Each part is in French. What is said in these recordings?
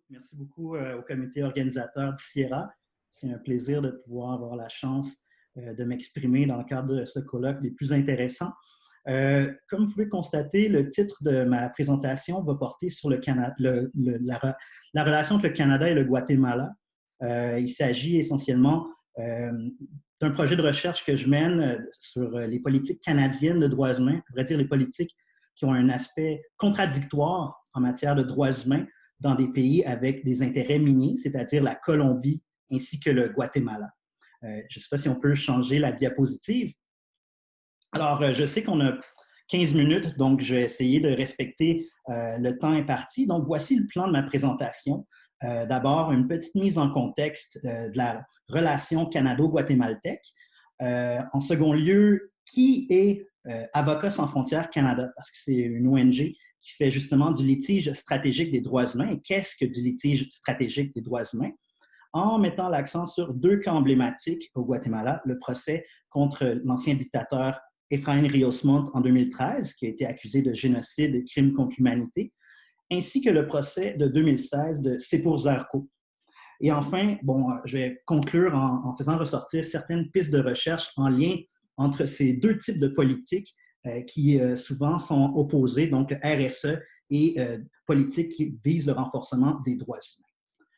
Merci beaucoup au comité organisateur du Sierra. C'est un plaisir de pouvoir avoir la chance de m'exprimer dans le cadre de ce colloque des plus intéressants. Comme vous pouvez constater, le titre de ma présentation va porter sur la relation entre le Canada et le Guatemala. Il s'agit essentiellement d'un projet de recherche que je mène sur les politiques canadiennes de droits humains, à vrai dire les politiques qui ont un aspect contradictoire en matière de droits humains dans des pays avec des intérêts miniers, c'est-à-dire la Colombie ainsi que le Guatemala. Je ne sais pas si on peut changer la diapositive. Alors, je sais qu'on a 15 minutes, donc je vais essayer de respecter le temps imparti. Donc, voici le plan de ma présentation. D'abord, une petite mise en contexte de la relation canado-guatémaltèque. En second lieu, qui est Avocats sans frontières Canada? Parce que c'est une ONG qui fait justement du litige stratégique des droits humains. Et qu'est-ce que du litige stratégique des droits humains? En mettant l'accent sur deux cas emblématiques au Guatemala, le procès contre l'ancien dictateur Efraín Ríos Montt en 2013, qui a été accusé de génocide et crimes contre l'humanité, ainsi que le procès de 2016 de Sepur Zarco. Et enfin, je vais conclure en faisant ressortir certaines pistes de recherche en lien entre ces deux types de politiques qui souvent sont opposés, donc le RSE et politiques qui visent le renforcement des droits humains.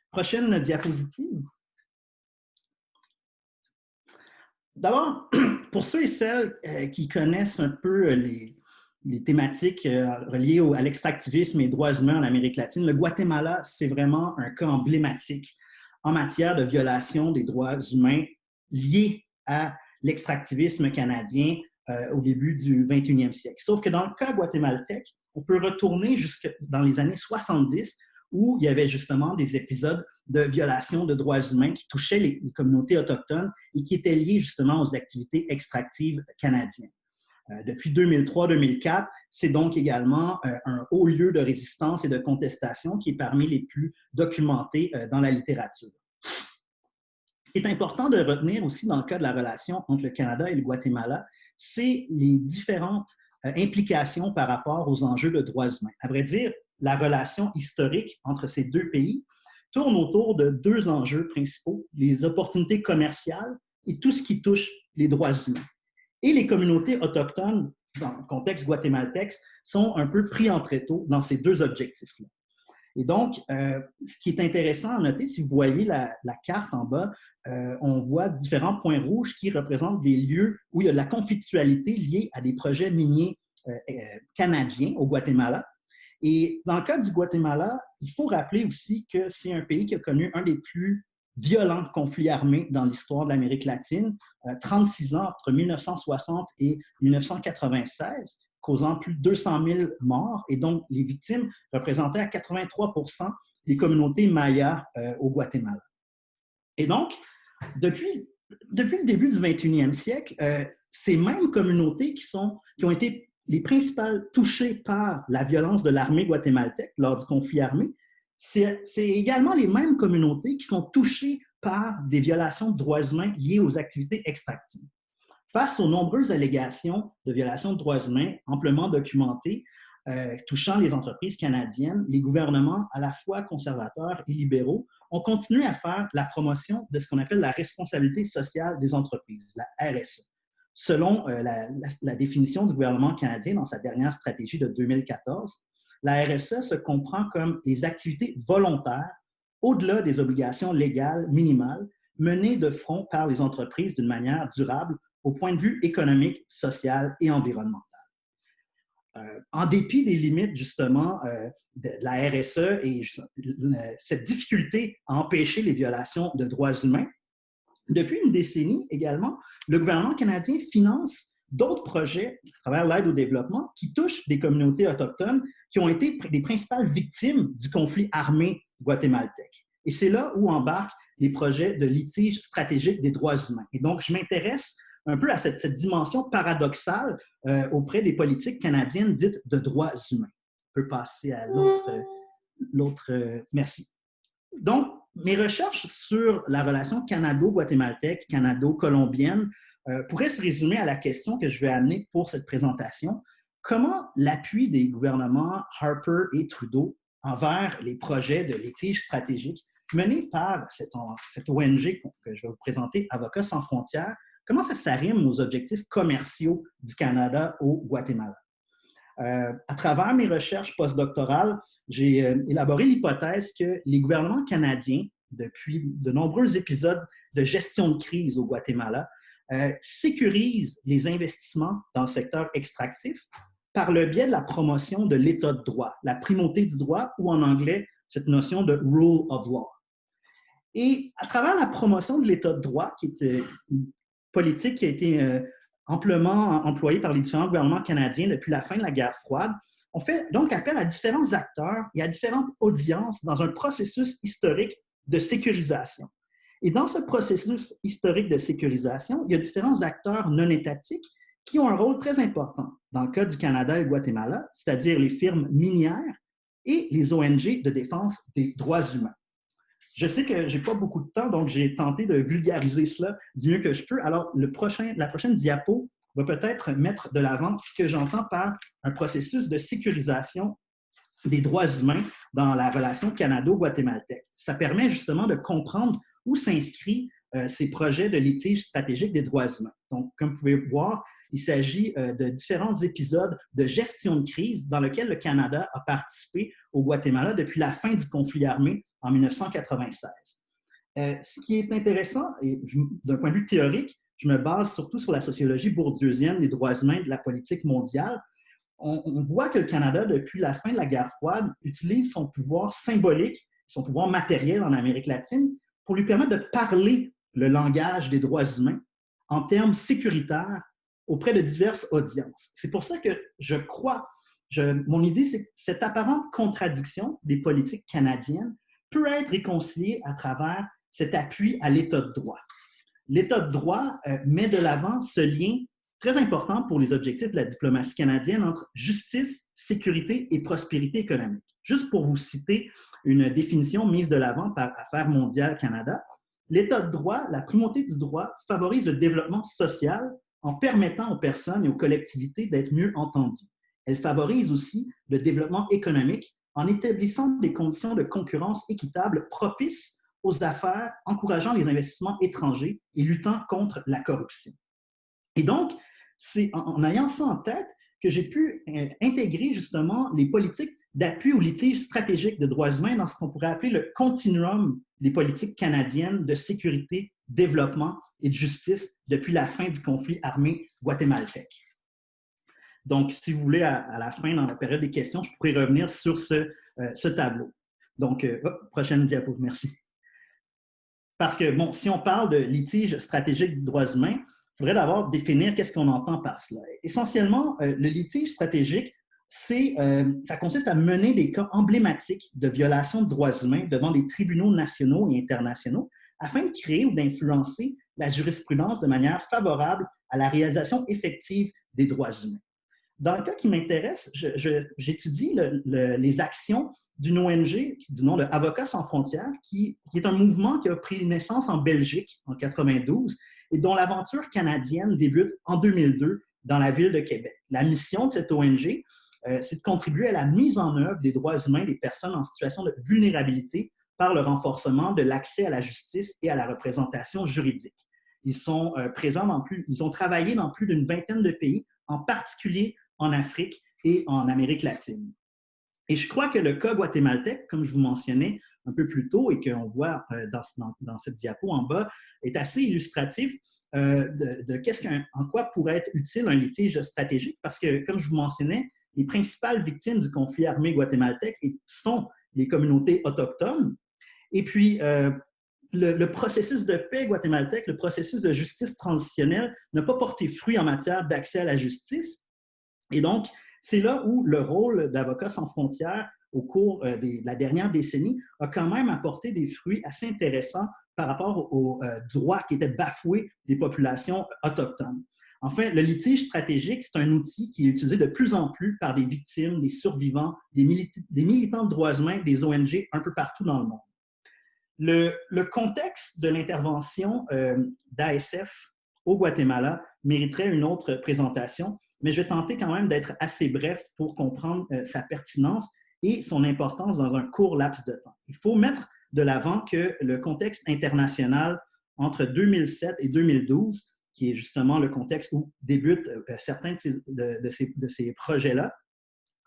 Prochaine diapositive. D'abord, pour ceux et celles qui connaissent un peu les thématiques reliées à l'extractivisme et aux droits humains en Amérique latine, le Guatemala, c'est vraiment un cas emblématique en matière de violation des droits humains liés à l'extractivisme canadien au début du 21e siècle. Sauf que dans le cas guatémaltèque, on peut retourner jusque dans les années 70 où il y avait justement des épisodes de violation de droits humains qui touchaient les communautés autochtones et qui étaient liés justement aux activités extractives canadiennes. Depuis 2003-2004, c'est donc également un haut lieu de résistance et de contestation qui est parmi les plus documentés dans la littérature. Ce qui est important de retenir aussi dans le cas de la relation entre le Canada et le Guatemala, c'est les différentes implications par rapport aux enjeux de droits humains. À vrai dire, la relation historique entre ces deux pays tourne autour de deux enjeux principaux, les opportunités commerciales et tout ce qui touche les droits humains. Et les communautés autochtones, dans le contexte guatémaltèque, sont un peu pris en tréteau dans ces deux objectifs-là. Et donc, ce qui est intéressant à noter, si vous voyez la carte en bas, on voit différents points rouges qui représentent des lieux où il y a de la conflictualité liée à des projets miniers canadiens au Guatemala. Et dans le cas du Guatemala, il faut rappeler aussi que c'est un pays qui a connu un des plus violents conflits armés dans l'histoire de l'Amérique latine, 36 ans entre 1960 et 1996, causant plus de 200 000 morts. Et donc, les victimes représentaient à 83 % les communautés mayas au Guatemala. Et donc, depuis le début du 21e siècle, ces mêmes communautés qui ont été les principales touchées par la violence de l'armée guatémaltèque lors du conflit armé, c'est également les mêmes communautés qui sont touchées par des violations de droits humains liées aux activités extractives. Face aux nombreuses allégations de violations de droits humains amplement documentées touchant les entreprises canadiennes, les gouvernements à la fois conservateurs et libéraux ont continué à faire la promotion de ce qu'on appelle la responsabilité sociale des entreprises, la RSE. Selon la définition du gouvernement canadien dans sa dernière stratégie de 2014, la RSE se comprend comme les activités volontaires au-delà des obligations légales minimales menées de front par les entreprises d'une manière durable au point de vue économique, social et environnemental. En dépit des limites justement de la RSE et cette difficulté à empêcher les violations de droits humains, depuis une décennie également, le gouvernement canadien finance d'autres projets à travers l'aide au développement qui touchent des communautés autochtones qui ont été les principales victimes du conflit armé guatémaltèque. Et c'est là où embarquent les projets de litige stratégique des droits humains. Et donc, je m'intéresse un peu à cette dimension paradoxale auprès des politiques canadiennes dites de droits humains. On peut passer à l'autre. Merci. Donc, mes recherches sur la relation canado-guatémaltèque, canado-colombienne pourraient se résumer à la question que je vais amener pour cette présentation. Comment l'appui des gouvernements Harper et Trudeau envers les projets de litige stratégique menés par cette ONG que je vais vous présenter, Avocats sans frontières. Comment ça s'arrime aux objectifs commerciaux du Canada au Guatemala? À travers mes recherches postdoctorales, j'ai élaboré l'hypothèse que les gouvernements canadiens, depuis de nombreux épisodes de gestion de crise au Guatemala, sécurisent les investissements dans le secteur extractif par le biais de la promotion de l'état de droit, la primauté du droit, ou en anglais, cette notion de rule of law. Et à travers la promotion de l'état de droit, qui est une politique qui a été amplement employée par les différents gouvernements canadiens depuis la fin de la guerre froide, on fait donc appel à différents acteurs et à différentes audiences dans un processus historique de sécurisation. Et dans ce processus historique de sécurisation, il y a différents acteurs non étatiques qui ont un rôle très important dans le cas du Canada et du Guatemala, c'est-à-dire les firmes minières et les ONG de défense des droits humains. Je sais que je n'ai pas beaucoup de temps, donc j'ai tenté de vulgariser cela du mieux que je peux. Alors, la prochaine diapo va peut-être mettre de l'avant ce que j'entends par un processus de sécurisation des droits humains dans la relation canado-guatémaltèque. Ça permet justement de comprendre où s'inscrivent ces projets de litige stratégique des droits humains. Donc, comme vous pouvez voir, il s'agit de différents épisodes de gestion de crise dans lesquels le Canada a participé au Guatemala depuis la fin du conflit armé en 1996. Ce qui est intéressant, et d'un point de vue théorique, je me base surtout sur la sociologie bourdieusienne des droits humains de la politique mondiale. On voit que le Canada, depuis la fin de la guerre froide, utilise son pouvoir symbolique, son pouvoir matériel en Amérique latine, pour lui permettre de parler le langage des droits humains en termes sécuritaires auprès de diverses audiences. C'est pour ça que je crois, mon idée, c'est que cette apparente contradiction des politiques canadiennes peut être réconciliée à travers cet appui à l'état de droit. L'état de droit met de l'avant ce lien très important pour les objectifs de la diplomatie canadienne entre justice, sécurité et prospérité économique. Juste pour vous citer une définition mise de l'avant par Affaires mondiales Canada, l'état de droit, la primauté du droit, favorise le développement social en permettant aux personnes et aux collectivités d'être mieux entendues. Elle favorise aussi le développement économique en établissant des conditions de concurrence équitables propices aux affaires, encourageant les investissements étrangers et luttant contre la corruption. Et donc, c'est en ayant ça en tête que j'ai pu intégrer justement les politiques d'appui aux litiges stratégiques de droits humains dans ce qu'on pourrait appeler le continuum des politiques canadiennes de sécurité, développement et de justice depuis la fin du conflit armé guatémaltèque. Donc, si vous voulez, à la fin, dans la période des questions, je pourrais revenir sur ce tableau. Donc, prochaine diapo, merci. Parce que, bon, si on parle de litige stratégique de droits humains, il faudrait d'abord définir qu'est-ce qu'on entend par cela. Essentiellement, le litige stratégique, ça consiste à mener des cas emblématiques de violation de droits humains devant des tribunaux nationaux et internationaux afin de créer ou d'influencer la jurisprudence de manière favorable à la réalisation effective des droits humains. Dans le cas qui m'intéresse, j'étudie les actions d'une ONG du nom de Avocats sans frontières, qui est un mouvement qui a pris naissance en Belgique en 1992 et dont l'aventure canadienne débute en 2002 dans la ville de Québec. La mission de cette ONG, c'est de contribuer à la mise en œuvre des droits humains des personnes en situation de vulnérabilité par le renforcement de l'accès à la justice et à la représentation juridique. Ils sont présents ils ont travaillé dans plus d'une vingtaine de pays, en particulier en Afrique et en Amérique latine. Et je crois que le cas guatémaltèque, comme je vous mentionnais un peu plus tôt et qu'on voit dans cette diapo en bas, est assez illustratif en quoi pourrait être utile un litige stratégique parce que, comme je vous mentionnais, les principales victimes du conflit armé guatémaltèque sont les communautés autochtones. Et puis, le processus de paix guatémaltèque, le processus de justice transitionnelle n'a pas porté fruit en matière d'accès à la justice. Et donc, c'est là où le rôle d'Avocats sans frontières au cours de la dernière décennie a quand même apporté des fruits assez intéressants par rapport aux droits qui étaient bafoués des populations autochtones. Enfin, le litige stratégique, c'est un outil qui est utilisé de plus en plus par des victimes, des survivants, des militants de droits humains, des ONG un peu partout dans le monde. Le contexte de l'intervention d'ASF au Guatemala mériterait une autre présentation, mais je vais tenter quand même d'être assez bref pour comprendre sa pertinence et son importance dans un court laps de temps. Il faut mettre de l'avant que le contexte international entre 2007 et 2012, qui est justement le contexte où débutent certains de ces projets-là,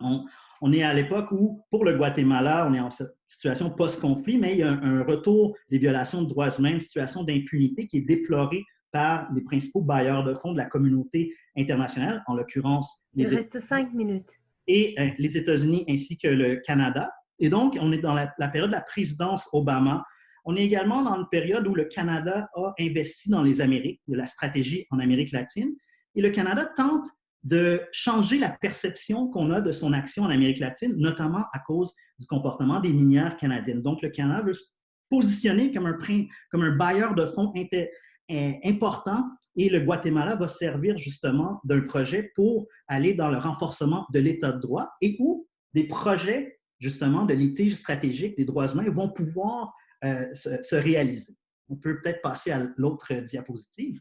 on est à l'époque où, pour le Guatemala, on est en cette situation post-conflit, mais il y a un retour des violations de droits humains, une situation d'impunité qui est déplorée par les principaux bailleurs de fonds de la communauté internationale, en l'occurrence Il reste 5 minutes. Et les États-Unis ainsi que le Canada. Et donc, on est dans la période de la présidence Obama. On est également dans une période où le Canada a investi dans les Amériques, de la stratégie en Amérique latine, et le Canada tente de changer la perception qu'on a de son action en Amérique latine, notamment à cause du comportement des minières canadiennes. Donc, le Canada veut se positionner comme un bailleur de fonds important et le Guatemala va servir justement d'un projet pour aller dans le renforcement de l'état de droit et où des projets justement de litige stratégique des droits humains vont pouvoir se réaliser. On peut peut-être passer à l'autre diapositive.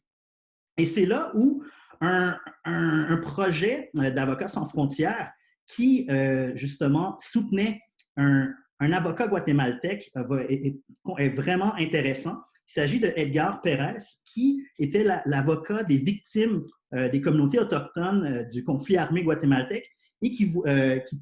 Et c'est là où un projet d'Avocats sans frontières qui, justement, soutenait un avocat guatémaltèque est vraiment intéressant. Il s'agit de Edgar Pérez, qui était l'avocat des victimes des communautés autochtones du conflit armé guatémaltèque et qui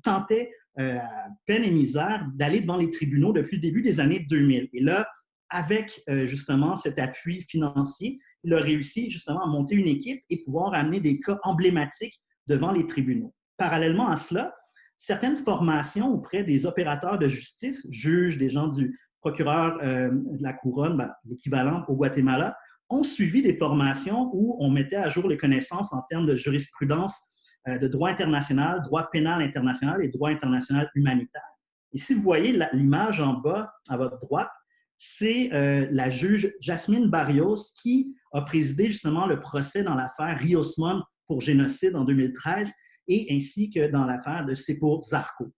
tentait, à peine et misère, d'aller devant les tribunaux depuis le début des années 2000. Et là, avec justement cet appui financier, il a réussi justement à monter une équipe et pouvoir amener des cas emblématiques devant les tribunaux. Parallèlement à cela, certaines formations auprès des opérateurs de justice, juges, des gens du procureur de la couronne, l'équivalent au Guatemala, ont suivi des formations où on mettait à jour les connaissances en termes de jurisprudence, de droit international, droit pénal international et droit international humanitaire. Et si vous voyez l'image en bas à votre droite, c'est la juge Jasmine Barrios qui a présidé justement le procès dans l'affaire Rios Montt pour génocide en 2013 et ainsi que dans l'affaire de Sepo Zarco.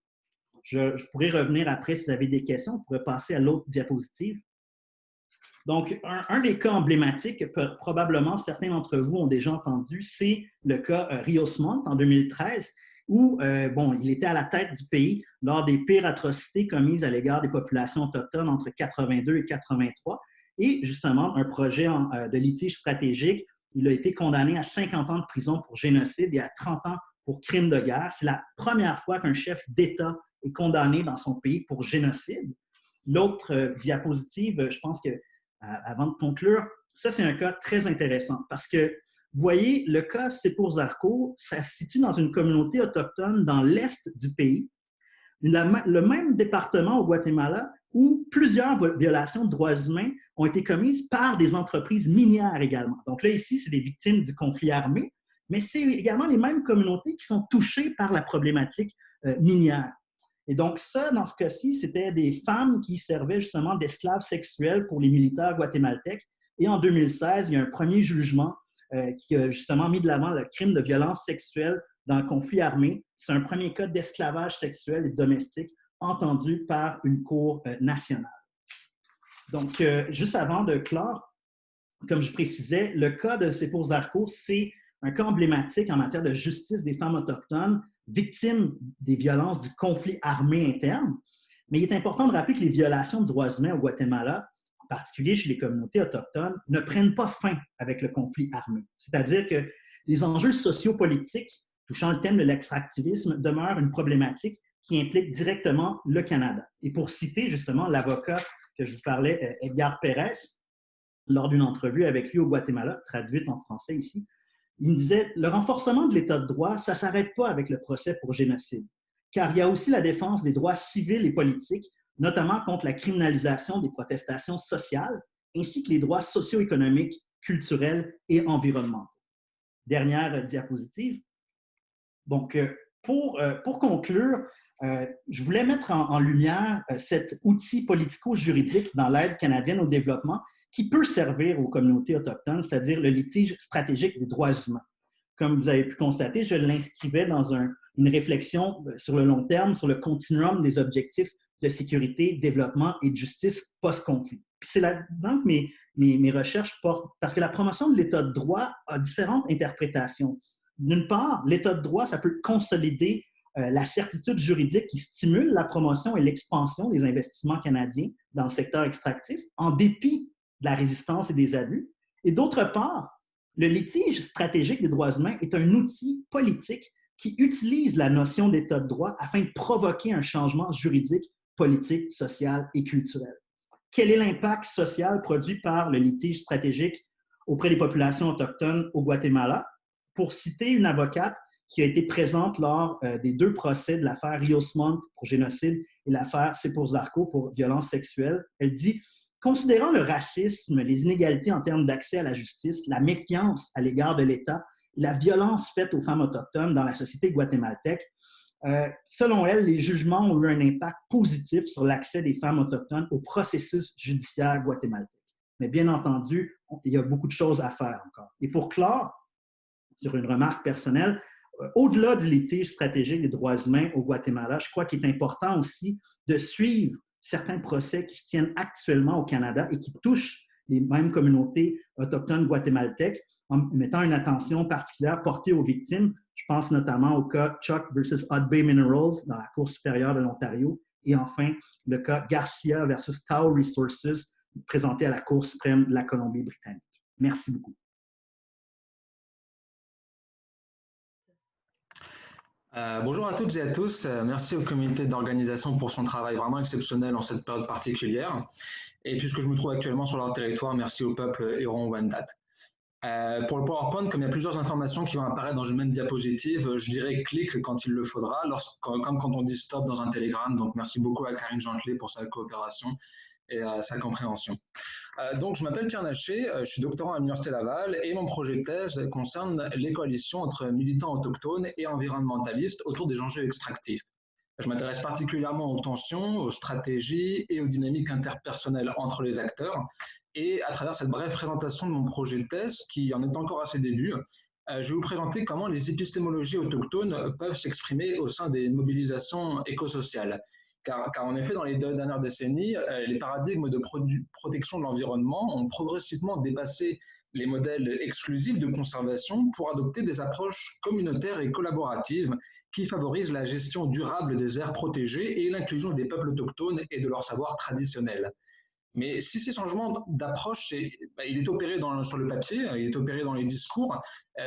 Je pourrais revenir après si vous avez des questions. On pourrait passer à l'autre diapositive. Donc, un des cas emblématiques que probablement certains d'entre vous ont déjà entendu, c'est le cas Rios Montt en 2013 où il était à la tête du pays lors des pires atrocités commises à l'égard des populations autochtones entre 82 et 83. Et justement, un projet de litige stratégique, il a été condamné à 50 ans de prison pour génocide et à 30 ans pour crime de guerre. C'est la première fois qu'un chef d'État est condamné dans son pays pour génocide. L'autre diapositive, je pense que avant de conclure, ça c'est un cas très intéressant parce que vous voyez, le cas Sepo Zarco, ça se situe dans une communauté autochtone dans l'est du pays, le même département au Guatemala où plusieurs violations de droits humains ont été commises par des entreprises minières également. Donc là, ici, c'est des victimes du conflit armé, mais c'est également les mêmes communautés qui sont touchées par la problématique minière. Et donc ça, dans ce cas-ci, c'était des femmes qui servaient justement d'esclaves sexuels pour les militaires guatémaltèques. Et en 2016, il y a un premier jugement qui a justement mis de l'avant le crime de violence sexuelle dans le conflit armé. C'est un premier cas d'esclavage sexuel et domestique entendu par une cour nationale. Donc, juste avant de clore, comme je précisais, le cas de Sepo Zarco, c'est un cas emblématique en matière de justice des femmes autochtones victimes des violences du conflit armé interne. Mais il est important de rappeler que les violations de droits humains au Guatemala, en particulier chez les communautés autochtones, ne prennent pas fin avec le conflit armé. C'est-à-dire que les enjeux sociopolitiques touchant le thème de l'extractivisme demeurent une problématique qui implique directement le Canada. Et pour citer justement l'avocat que je vous parlais, Edgar Pérez, lors d'une entrevue avec lui au Guatemala, traduite en français ici, il me disait « Le renforcement de l'état de droit, ça ne s'arrête pas avec le procès pour génocide, car il y a aussi la défense des droits civils et politiques, notamment contre la criminalisation des protestations sociales, ainsi que les droits socio-économiques, culturels et environnementaux. » Dernière diapositive. Donc, pour conclure, je voulais mettre en lumière cet outil politico-juridique dans l'aide canadienne au développement qui peut servir aux communautés autochtones, c'est-à-dire le litige stratégique des droits humains. Comme vous avez pu constater, je l'inscrivais dans une réflexion sur le long terme, sur le continuum des objectifs de sécurité, développement et de justice post-conflit. Puis c'est là-dedans que mes recherches portent, parce que la promotion de l'état de droit a différentes interprétations. D'une part, l'état de droit, ça peut consolider la certitude juridique qui stimule la promotion et l'expansion des investissements canadiens dans le secteur extractif, en dépit de la résistance et des abus. Et d'autre part, le litige stratégique des droits humains est un outil politique qui utilise la notion d'état de droit afin de provoquer un changement juridique, politique, social et culturel. Quel est l'impact social produit par le litige stratégique auprès des populations autochtones au Guatemala? Pour citer une avocate qui a été présente lors des 2 procès de l'affaire Rios Montt pour génocide et l'affaire Sipur Zarco pour violence sexuelle, elle dit « Considérant le racisme, les inégalités en termes d'accès à la justice, la méfiance à l'égard de l'État, la violence faite aux femmes autochtones dans la société guatémaltèque, selon elle, les jugements ont eu un impact positif sur l'accès des femmes autochtones au processus judiciaire guatémaltèque. Mais bien entendu, il y a beaucoup de choses à faire encore. Et pour clore, sur une remarque personnelle, au-delà du litige stratégique des droits humains au Guatemala, je crois qu'il est important aussi de suivre certains procès qui se tiennent actuellement au Canada et qui touchent les mêmes communautés autochtones guatémaltèques, en mettant une attention particulière portée aux victimes. Je pense notamment au cas Chuck versus Hud Bay Minerals dans la Cour supérieure de l'Ontario et enfin le cas Garcia versus Tahoe Resources présenté à la Cour suprême de la Colombie-Britannique. Merci beaucoup. Bonjour à toutes et à tous. Merci au comité d'organisation pour son travail vraiment exceptionnel en cette période particulière. Et puisque je me trouve actuellement sur leur territoire, merci au peuple Huron-Wendat. Pour le PowerPoint, comme il y a plusieurs informations qui vont apparaître dans une même diapositive, je dirais clique quand il le faudra, comme quand on dit stop dans un télégramme. Donc merci beaucoup à Karine Gentelet pour sa coopération et sa compréhension. Donc, je m'appelle Pierre Naché, je suis doctorant à l'Université Laval et mon projet de thèse concerne les coalitions entre militants autochtones et environnementalistes autour des enjeux extractifs. Je m'intéresse particulièrement aux tensions, aux stratégies et aux dynamiques interpersonnelles entre les acteurs. Et à travers cette brève présentation de mon projet de thèse, qui en est encore à ses débuts, je vais vous présenter comment les épistémologies autochtones peuvent s'exprimer au sein des mobilisations écosociales. Car en effet, dans les 2 dernières décennies, les paradigmes de protection de l'environnement ont progressivement dépassé les modèles exclusifs de conservation pour adopter des approches communautaires et collaboratives qui favorisent la gestion durable des aires protégées et l'inclusion des peuples autochtones et de leur savoir traditionnel. Mais si ces changements d'approche, il est opéré sur le papier, il est opéré dans les discours,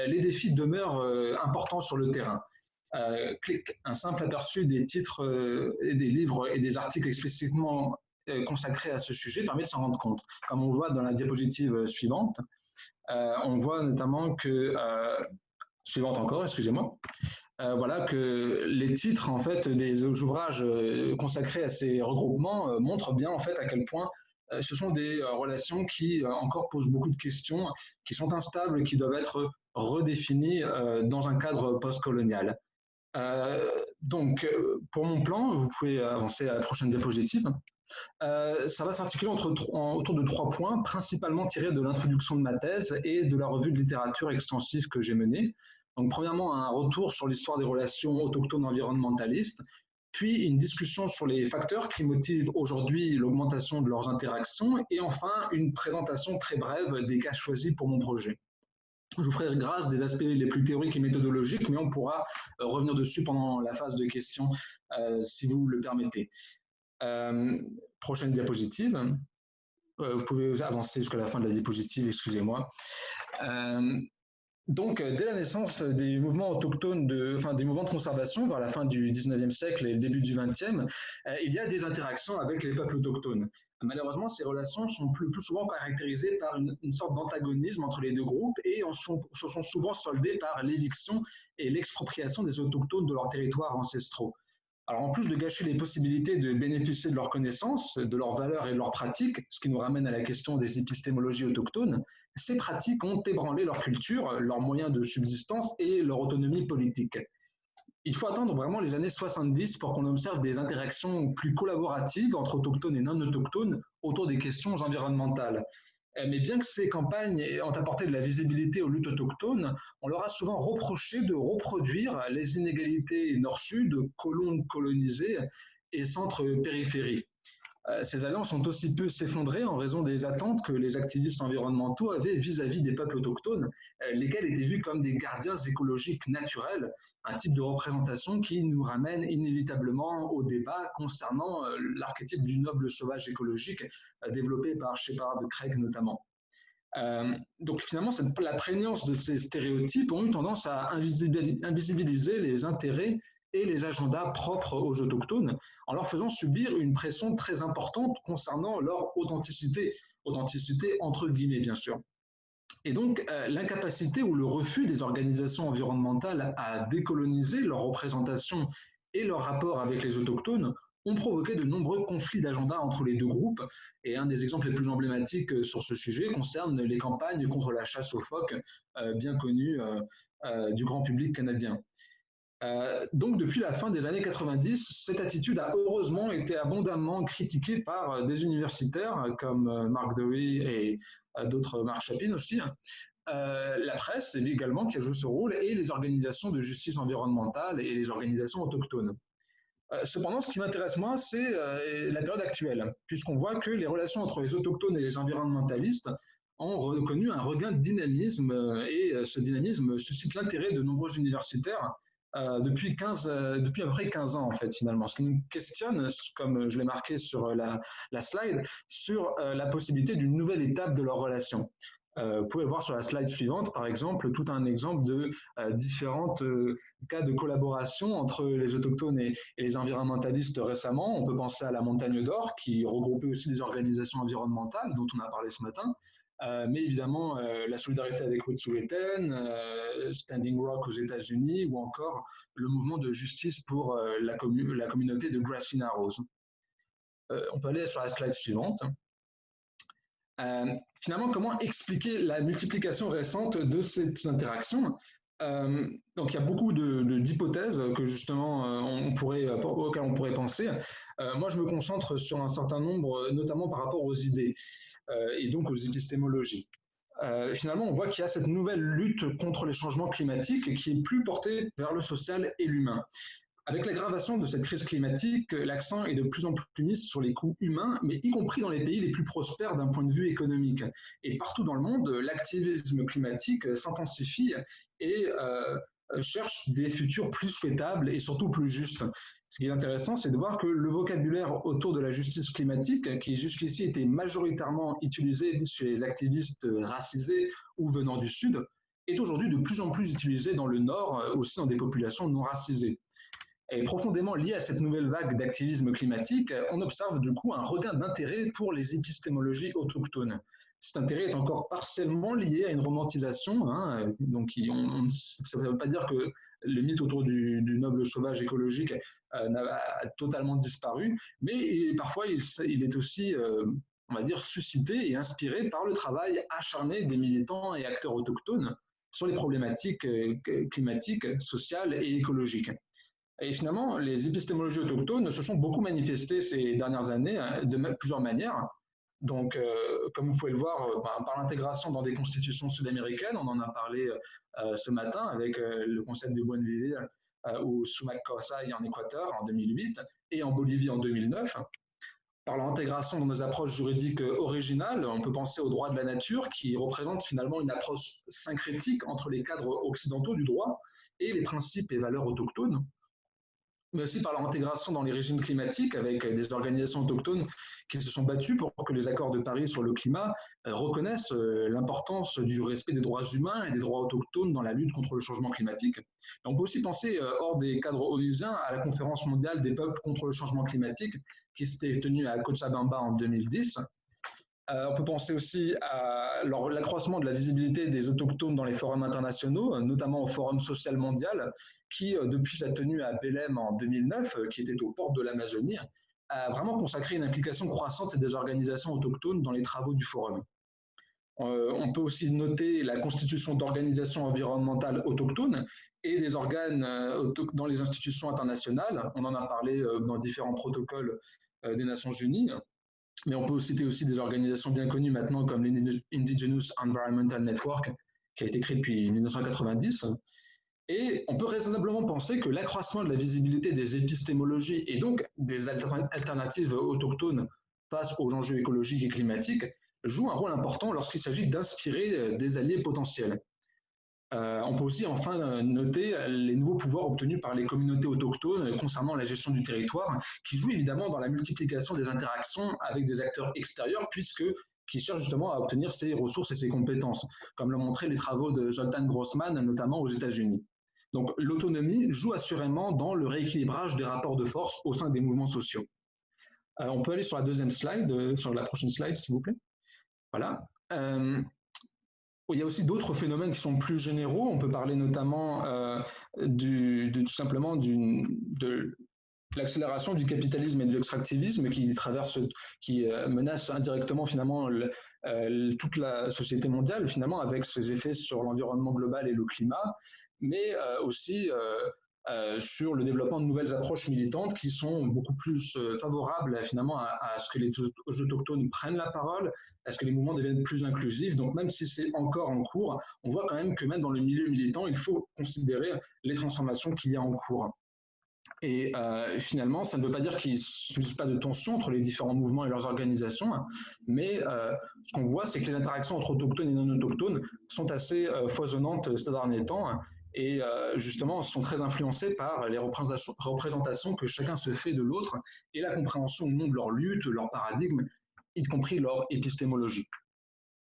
les défis demeurent importants sur le terrain. Un simple aperçu des titres des livres et des articles explicitement consacrés à ce sujet permet de s'en rendre compte. Comme on voit dans la diapositive suivante, on voit notamment que suivante encore, excusez-moi. Voilà que les titres en fait des ouvrages consacrés à ces regroupements montrent bien en fait à quel point ce sont des relations qui encore posent beaucoup de questions, qui sont instables, qui doivent être redéfinies dans un cadre postcolonial. Donc, pour mon plan, vous pouvez avancer à la prochaine diapositive. Ça va s'articuler autour de 3 points, principalement tirés de l'introduction de ma thèse et de la revue de littérature extensive que j'ai menée. Donc, premièrement, un retour sur l'histoire des relations autochtones environnementalistes, puis une discussion sur les facteurs qui motivent aujourd'hui l'augmentation de leurs interactions, et enfin, une présentation très brève des cas choisis pour mon projet. Je vous ferai grâce des aspects les plus théoriques et méthodologiques, mais on pourra revenir dessus pendant la phase de questions, si vous le permettez. Prochaine diapositive. Vous pouvez avancer jusqu'à la fin de la diapositive, excusez-moi. Donc, dès la naissance des mouvements autochtones, des mouvements de conservation vers la fin du 19e siècle et le début du 20e, il y a des interactions avec les peuples autochtones. Malheureusement, ces relations sont plus souvent caractérisées par une sorte d'antagonisme entre les 2 groupes et se sont souvent soldées par l'éviction et l'expropriation des autochtones de leurs territoires ancestraux. Alors, en plus de gâcher les possibilités de bénéficier de leurs connaissances, de leurs valeurs et de leurs pratiques, ce qui nous ramène à la question des épistémologies autochtones, ces pratiques ont ébranlé leur culture, leurs moyens de subsistance et leur autonomie politique. Il faut attendre vraiment les années 70 pour qu'on observe des interactions plus collaboratives entre autochtones et non-autochtones autour des questions environnementales. Mais bien que ces campagnes ont apporté de la visibilité aux luttes autochtones, on leur a souvent reproché de reproduire les inégalités nord-sud, colons colonisés et centres-périphérie. Ces alliances ont aussi pu s'effondrer en raison des attentes que les activistes environnementaux avaient vis-à-vis des peuples autochtones, lesquels étaient vus comme des gardiens écologiques naturels, un type de représentation qui nous ramène inévitablement au débat concernant l'archétype du noble sauvage écologique développé par Shepard Craig notamment. Donc finalement, la prégnance de ces stéréotypes ont eu tendance à invisibiliser les intérêts et les agendas propres aux autochtones, en leur faisant subir une pression très importante concernant leur authenticité entre guillemets bien sûr. Et donc l'incapacité ou le refus des organisations environnementales à décoloniser leur représentation et leur rapport avec les autochtones ont provoqué de nombreux conflits d'agenda entre les deux groupes. Et un des exemples les plus emblématiques sur ce sujet concerne les campagnes contre la chasse aux phoques, bien connues du grand public canadien. Donc, depuis la fin des années 90, cette attitude a heureusement été abondamment critiquée par des universitaires comme Mark Dewey et d'autres, Mark Chapin aussi, la presse également qui a joué ce rôle, et les organisations de justice environnementale et les organisations autochtones. Cependant, ce qui m'intéresse moi, c'est la période actuelle, puisqu'on voit que les relations entre les autochtones et les environnementalistes ont reconnu un regain de dynamisme, et ce dynamisme suscite l'intérêt de nombreux universitaires depuis à peu près 15 ans, en fait, finalement. Ce qui nous questionne, comme je l'ai marqué sur la slide, sur la possibilité d'une nouvelle étape de leur relation. Vous pouvez voir sur la slide suivante, par exemple, tout un exemple de différents cas de collaboration entre les autochtones et les environnementalistes récemment. On peut penser à la Montagne d'Or, qui regroupait aussi des organisations environnementales, dont on a parlé ce matin, mais évidemment la solidarité avec Wet'suwet'en, Standing Rock aux États-Unis, ou encore le mouvement de justice pour la communauté de Grassy Narrows. On peut aller sur la slide suivante. Finalement, comment expliquer la multiplication récente de cette interaction? Donc, il y a beaucoup d'hypothèses que justement auxquelles on pourrait penser. Moi, je me concentre sur un certain nombre, notamment par rapport aux idées et donc aux épistémologies. Finalement, on voit qu'il y a cette nouvelle lutte contre les changements climatiques qui est plus portée vers le social et l'humain. Avec l'aggravation de cette crise climatique, l'accent est de plus en plus mis sur les coûts humains, mais y compris dans les pays les plus prospères d'un point de vue économique. Et partout dans le monde, l'activisme climatique s'intensifie et cherche des futurs plus souhaitables et surtout plus justes. Ce qui est intéressant, c'est de voir que le vocabulaire autour de la justice climatique, qui jusqu'ici était majoritairement utilisé chez les activistes racisés ou venant du Sud, est aujourd'hui de plus en plus utilisé dans le Nord, aussi dans des populations non racisées. Et profondément lié à cette nouvelle vague d'activisme climatique, on observe du coup un regain d'intérêt pour les épistémologies autochtones. Cet intérêt est encore partiellement lié à une romantisation, donc ça ne veut pas dire que le mythe autour du noble sauvage écologique a totalement disparu, mais parfois il est aussi, on va dire, suscité et inspiré par le travail acharné des militants et acteurs autochtones sur les problématiques climatiques, sociales et écologiques. Et finalement, les épistémologies autochtones se sont beaucoup manifestées ces dernières années de plusieurs manières. Donc, comme vous pouvez le voir, par l'intégration dans des constitutions sud-américaines, on en a parlé ce matin avec le concept de Bougainville ou Sumac Kawsay en Équateur en 2008 et en Bolivie en 2009. Par l'intégration dans des approches juridiques originales, on peut penser au droit de la nature qui représente finalement une approche syncrétique entre les cadres occidentaux du droit et les principes et valeurs autochtones, mais aussi par leur intégration dans les régimes climatiques avec des organisations autochtones qui se sont battues pour que les accords de Paris sur le climat reconnaissent l'importance du respect des droits humains et des droits autochtones dans la lutte contre le changement climatique. Et on peut aussi penser, hors des cadres onusiens, à la conférence mondiale des peuples contre le changement climatique qui s'était tenue à Cochabamba en 2010. On peut penser aussi à l'accroissement de la visibilité des autochtones dans les forums internationaux, notamment au Forum social mondial, qui, depuis sa tenue à Belém en 2009, qui était aux portes de l'Amazonie, a vraiment consacré une implication croissante des organisations autochtones dans les travaux du forum. On peut aussi noter la constitution d'organisations environnementales autochtones et des organes dans les institutions internationales. On en a parlé dans différents protocoles des Nations Unies. Mais on peut citer aussi des organisations bien connues maintenant comme l'Indigenous Environmental Network, qui a été créé depuis 1990. Et on peut raisonnablement penser que l'accroissement de la visibilité des épistémologies et donc des alternatives autochtones face aux enjeux écologiques et climatiques joue un rôle important lorsqu'il s'agit d'inspirer des alliés potentiels. On peut aussi enfin noter les nouveaux pouvoirs obtenus par les communautés autochtones concernant la gestion du territoire, qui jouent évidemment dans la multiplication des interactions avec des acteurs extérieurs, qui cherchent justement à obtenir ces ressources et ces compétences, comme l'ont montré les travaux de Zoltan Grossman, notamment aux États-Unis. Donc l'autonomie joue assurément dans le rééquilibrage des rapports de force au sein des mouvements sociaux. On peut aller sur la deuxième slide, sur la prochaine slide, s'il vous plaît. Voilà. Il y a aussi d'autres phénomènes qui sont plus généraux. On peut parler notamment tout simplement de l'accélération du capitalisme et de l'extractivisme qui menace indirectement finalement toute la société mondiale finalement avec ses effets sur l'environnement global et le climat, mais aussi sur le développement de nouvelles approches militantes qui sont beaucoup plus favorables finalement à ce que les autochtones prennent la parole, à ce que les mouvements deviennent plus inclusifs. Donc même si c'est encore en cours, on voit quand même que même dans le milieu militant, il faut considérer les transformations qu'il y a en cours. Et finalement, ça ne veut pas dire qu'il ne subsiste pas de tension entre les différents mouvements et leurs organisations, mais ce qu'on voit, c'est que les interactions entre autochtones et non-autochtones sont assez foisonnantes ces derniers temps, et justement sont très influencées par les représentations que chacun se fait de l'autre et la compréhension ou non de leur lutte, leur paradigme, y compris leur épistémologie.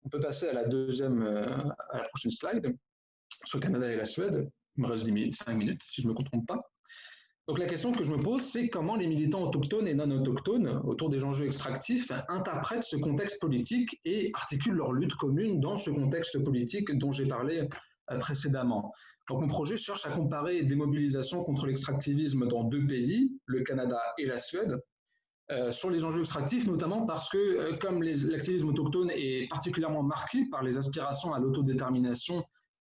On peut passer à la prochaine slide, sur le Canada et la Suède. Il me reste 5 minutes, si je ne me trompe pas. Donc la question que je me pose, c'est comment les militants autochtones et non autochtones, autour des enjeux extractifs, interprètent ce contexte politique et articulent leur lutte commune dans ce contexte politique dont j'ai parlé précédemment. Donc mon projet cherche à comparer des mobilisations contre l'extractivisme dans 2 pays, le Canada et la Suède, sur les enjeux extractifs, notamment parce que comme l'activisme autochtone est particulièrement marqué par les aspirations à l'autodétermination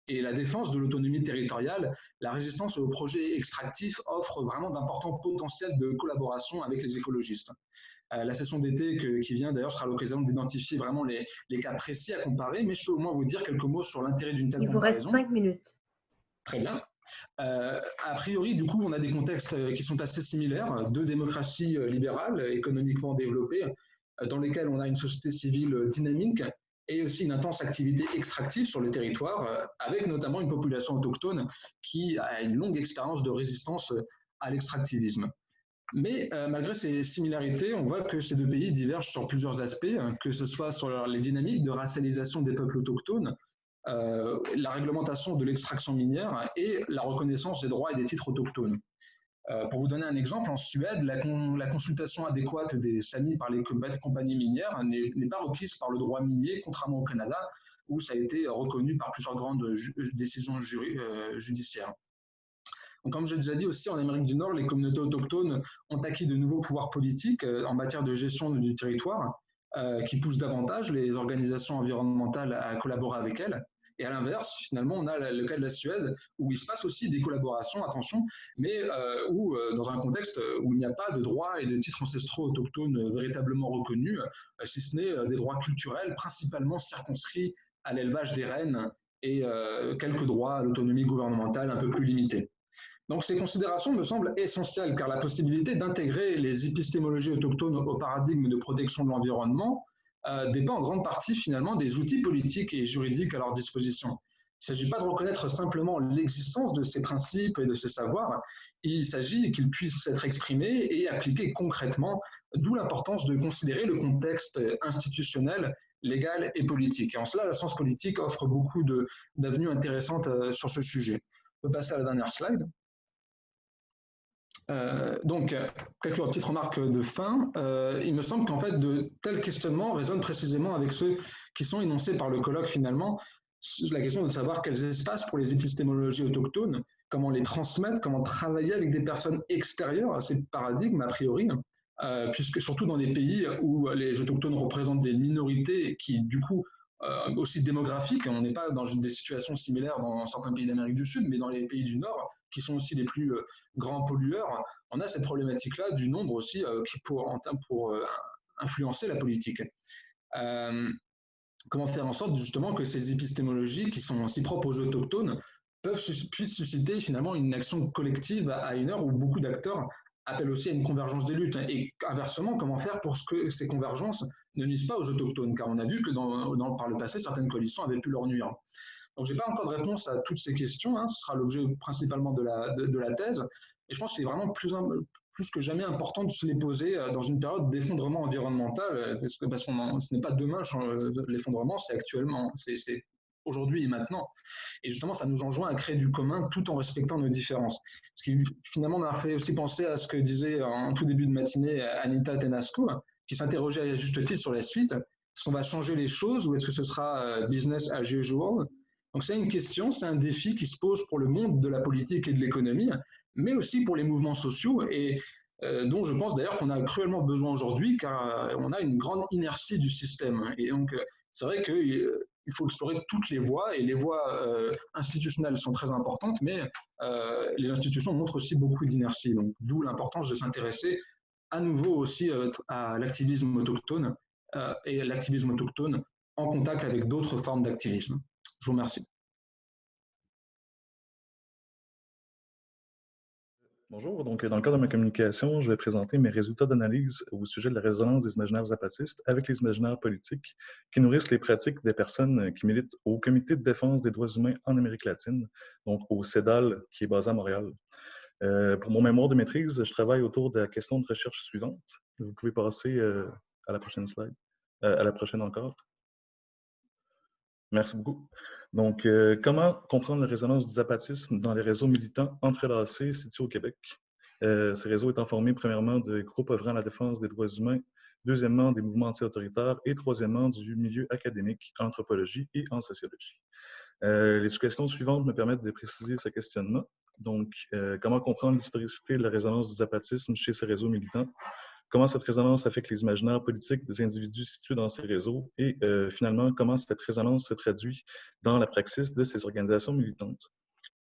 et la défense de l'autonomie territoriale, la résistance aux projets extractifs offre vraiment d'importants potentiels de collaboration avec les écologistes. La session d'été qui vient d'ailleurs sera l'occasion d'identifier vraiment les cas précis à comparer, mais je peux au moins vous dire quelques mots sur l'intérêt d'une telle comparaison. Il vous reste 5 minutes. Très bien. A priori, du coup, on a des contextes qui sont assez similaires, 2 démocraties libérales, économiquement développées, dans lesquelles on a une société civile dynamique et aussi une intense activité extractive sur le territoire, avec notamment une population autochtone qui a une longue expérience de résistance à l'extractivisme. Mais malgré ces similarités, on voit que ces 2 pays divergent sur plusieurs aspects, que ce soit sur les dynamiques de racialisation des peuples autochtones, la réglementation de l'extraction minière et la reconnaissance des droits et des titres autochtones. Pour vous donner un exemple, en Suède, la consultation adéquate des Samis par les compagnies minières n'est pas requise par le droit minier, contrairement au Canada, où ça a été reconnu par plusieurs grandes décisions judiciaires. Donc, comme j'ai déjà dit aussi, en Amérique du Nord, les communautés autochtones ont acquis de nouveaux pouvoirs politiques en matière de gestion du territoire, qui poussent davantage les organisations environnementales à collaborer avec elles. Et à l'inverse, finalement, on a le cas de la Suède, où il se passe aussi des collaborations, attention, mais où, dans un contexte où il n'y a pas de droits et de titres ancestraux autochtones véritablement reconnus, si ce n'est des droits culturels, principalement circonscrits à l'élevage des rennes et quelques droits à l'autonomie gouvernementale un peu plus limités. Donc ces considérations me semblent essentielles, car la possibilité d'intégrer les épistémologies autochtones au paradigme de protection de l'environnement dépend en grande partie finalement des outils politiques et juridiques à leur disposition. Il ne s'agit pas de reconnaître simplement l'existence de ces principes et de ces savoirs, il s'agit qu'ils puissent être exprimés et appliqués concrètement, d'où l'importance de considérer le contexte institutionnel, légal et politique. Et en cela, la science politique offre beaucoup d'avenues intéressantes sur ce sujet. On peut passer à la dernière slide. Donc, quelques petites remarques de fin. Il me semble qu'en fait, de tels questionnements résonnent précisément avec ceux qui sont énoncés par le colloque finalement, la question de savoir quels espaces pour les épistémologies autochtones, comment les transmettre, comment travailler avec des personnes extérieures à ces paradigmes a priori, puisque surtout dans des pays où les autochtones représentent des minorités qui du coup aussi démographiques, on n'est pas dans des situations similaires dans certains pays d'Amérique du Sud, mais dans les pays du Nord, qui sont aussi les plus grands pollueurs, on a cette problématique-là du nombre aussi pour influencer la politique. Comment faire en sorte justement que ces épistémologies qui sont si propres aux autochtones puissent susciter finalement une action collective à une heure où beaucoup d'acteurs appelle aussi à une convergence des luttes. Et inversement, comment faire pour que ces convergences ne nuisent pas aux autochtones? Car on a vu que par le passé, certaines coalitions avaient pu leur nuire. Donc, je n'ai pas encore de réponse à toutes ces questions. Ce sera l'objet principalement de la thèse. Et je pense qu'il est vraiment plus que jamais important de se les poser dans une période d'effondrement environnemental, parce que ce n'est pas demain l'effondrement, c'est actuellement, c'est aujourd'hui et maintenant. Et justement, ça nous enjoint à créer du commun tout en respectant nos différences. Ce qui finalement m'a fait aussi penser à ce que disait en tout début de matinée Anita Tenasco, qui s'interrogeait à juste titre sur la suite. Est-ce qu'on va changer les choses ou est-ce que ce sera business as usual? Donc c'est une question, c'est un défi qui se pose pour le monde de la politique et de l'économie, mais aussi pour les mouvements sociaux et dont je pense d'ailleurs qu'on a cruellement besoin aujourd'hui car on a une grande inertie du système. Et donc c'est vrai qu'il faut explorer toutes les voies et les voies institutionnelles sont très importantes, mais les institutions montrent aussi beaucoup d'inertie. Donc d'où l'importance de s'intéresser à nouveau aussi à l'activisme autochtone et l'activisme autochtone en contact avec d'autres formes d'activisme. Je vous remercie. Bonjour, donc dans le cadre de ma communication, je vais présenter mes résultats d'analyse au sujet de la résonance des imaginaires zapatistes avec les imaginaires politiques qui nourrissent les pratiques des personnes qui militent au Comité de défense des droits humains en Amérique latine, donc au CEDAL, qui est basé à Montréal. Pour mon mémoire de maîtrise, je travaille autour de la question de recherche suivante. Vous pouvez passer à la prochaine slide, à la prochaine encore. Merci beaucoup. Donc, comment comprendre la résonance du zapatisme dans les réseaux militants entrelacés situés au Québec? Ces réseaux étant formés premièrement de groupes œuvrant à la défense des droits humains, deuxièmement des mouvements anti-autoritaires et troisièmement du milieu académique en anthropologie et en sociologie. Les questions suivantes me permettent de préciser ce questionnement. Donc, comment comprendre l'historicité de la résonance du zapatisme chez ces réseaux militants? Comment cette résonance affecte les imaginaires politiques des individus situés dans ces réseaux et finalement, comment cette résonance se traduit dans la praxis de ces organisations militantes.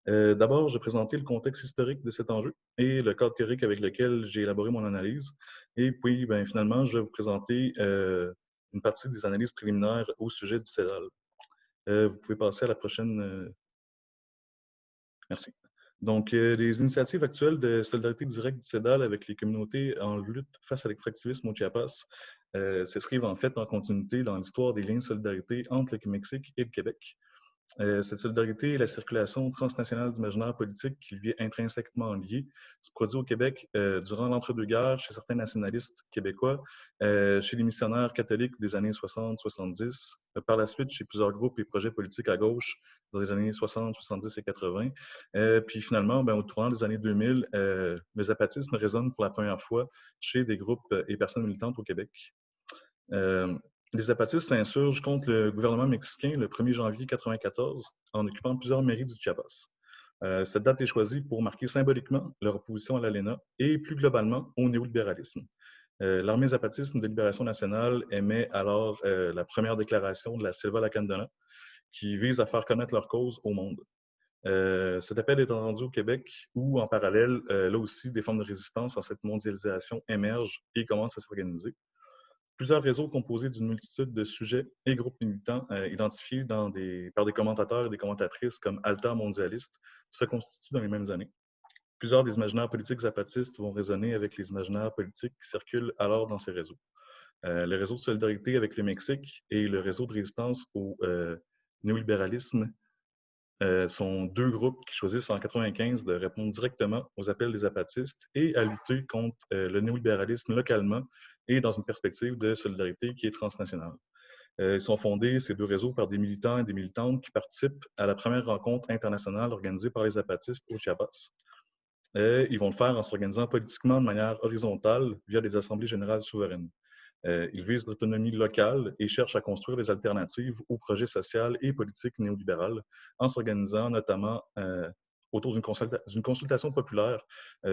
D'abord, je vais présenter le contexte historique de cet enjeu et le cadre théorique avec lequel j'ai élaboré mon analyse. Et puis, finalement, je vais vous présenter une partie des analyses préliminaires au sujet du CEDAL. Vous pouvez passer à la prochaine. Merci. Donc, les initiatives actuelles de solidarité directe du CEDAL avec les communautés en lutte face à l'extractivisme au Chiapas s'inscrivent en fait en continuité dans l'histoire des liens de solidarité entre le Mexique et le Québec. Cette solidarité et la circulation transnationale d'imaginaire politique qui lui est intrinsèquement liée se produit au Québec durant l'entre-deux-guerres chez certains nationalistes québécois, chez les missionnaires catholiques des années 60-70, par la suite chez plusieurs groupes et projets politiques à gauche dans les années 60, 70 et 80. Puis finalement, au tournant des années 2000, le zapatisme résonne pour la première fois chez des groupes et personnes militantes au Québec. Les zapatistes s'insurgent contre le gouvernement mexicain le 1er janvier 1994 en occupant plusieurs mairies du Chiapas. Cette date est choisie pour marquer symboliquement leur opposition à l'ALENA et plus globalement au néolibéralisme. L'armée zapatisme de libération nationale émet alors la première déclaration de la Selva Lacandona qui vise à faire connaître leur cause au monde. Cet appel est entendu au Québec où, en parallèle, là aussi, des formes de résistance à cette mondialisation émergent et commencent à s'organiser. Plusieurs réseaux composés d'une multitude de sujets et groupes militants identifiés par des commentateurs et des commentatrices comme Alta Mondialiste se constituent dans les mêmes années. Plusieurs des imaginaires politiques zapatistes vont résonner avec les imaginaires politiques qui circulent alors dans ces réseaux. Le réseau de solidarité avec le Mexique et le réseau de résistance au néolibéralisme sont deux groupes qui choisissent en 1995 de répondre directement aux appels des zapatistes et à lutter contre le néolibéralisme localement et dans une perspective de solidarité qui est transnationale. Ils sont fondés, ces deux réseaux, par des militants et des militantes qui participent à la première rencontre internationale organisée par les zapatistes au Chiapas. Ils vont le faire en s'organisant politiquement de manière horizontale via des assemblées générales souveraines. Ils visent l'autonomie locale et cherchent à construire des alternatives au projet social et politique néolibéral en s'organisant notamment autour d'une consultation populaire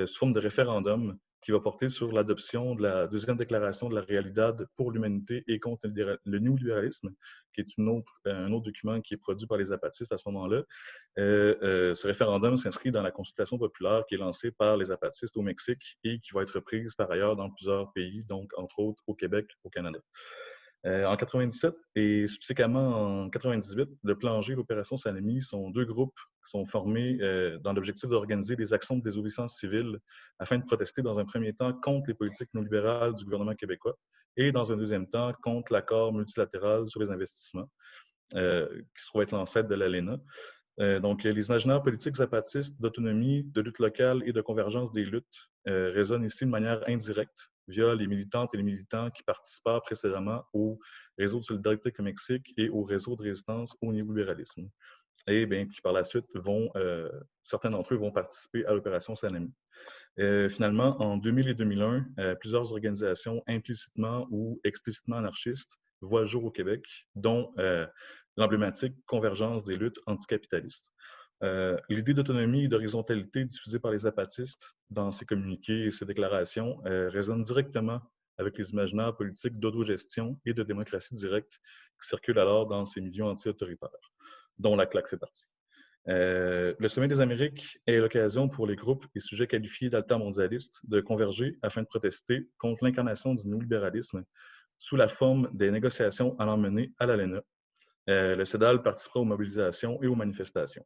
sous forme de référendum qui va porter sur l'adoption de la deuxième déclaration de la Realidad pour l'humanité et contre le néolibéralisme, qui est un autre document qui est produit par les zapatistes à ce moment-là. Ce référendum s'inscrit dans la consultation populaire qui est lancée par les zapatistes au Mexique et qui va être prise par ailleurs dans plusieurs pays, donc entre autres au Québec, au Canada. En 97 et subséquemment en 98, le plan G et l'opération Salami sont deux groupes qui sont formés dans l'objectif d'organiser des actions de désobéissance civile afin de protester dans un premier temps contre les politiques néolibérales du gouvernement québécois et dans un deuxième temps contre l'accord multilatéral sur les investissements, qui se trouve être l'ancêtre de l'ALENA. Donc, les imaginaires politiques zapatistes d'autonomie, de lutte locale et de convergence des luttes résonnent ici de manière indirecte via les militantes et les militants qui participaient précédemment au réseau de solidarité avec le Mexique et au réseau de résistance au néolibéralisme. Et bien, puis par la suite, certains d'entre eux vont participer à l'opération Salami. Finalement, en 2000 et 2001, plusieurs organisations implicitement ou explicitement anarchistes voient le jour au Québec, dont l'emblématique Convergence des luttes anticapitalistes. L'idée d'autonomie et d'horizontalité diffusée par les zapatistes dans ses communiqués et ses déclarations résonne directement avec les imaginaires politiques d'autogestion et de démocratie directe qui circulent alors dans ces milieux anti-autoritaires, dont la CLAQ fait partie. Le Sommet des Amériques est l'occasion pour les groupes et sujets qualifiés d'altermondialistes de converger afin de protester contre l'incarnation du néolibéralisme sous la forme des négociations allant mener à l'ALENA. Le CEDAL participera aux mobilisations et aux manifestations.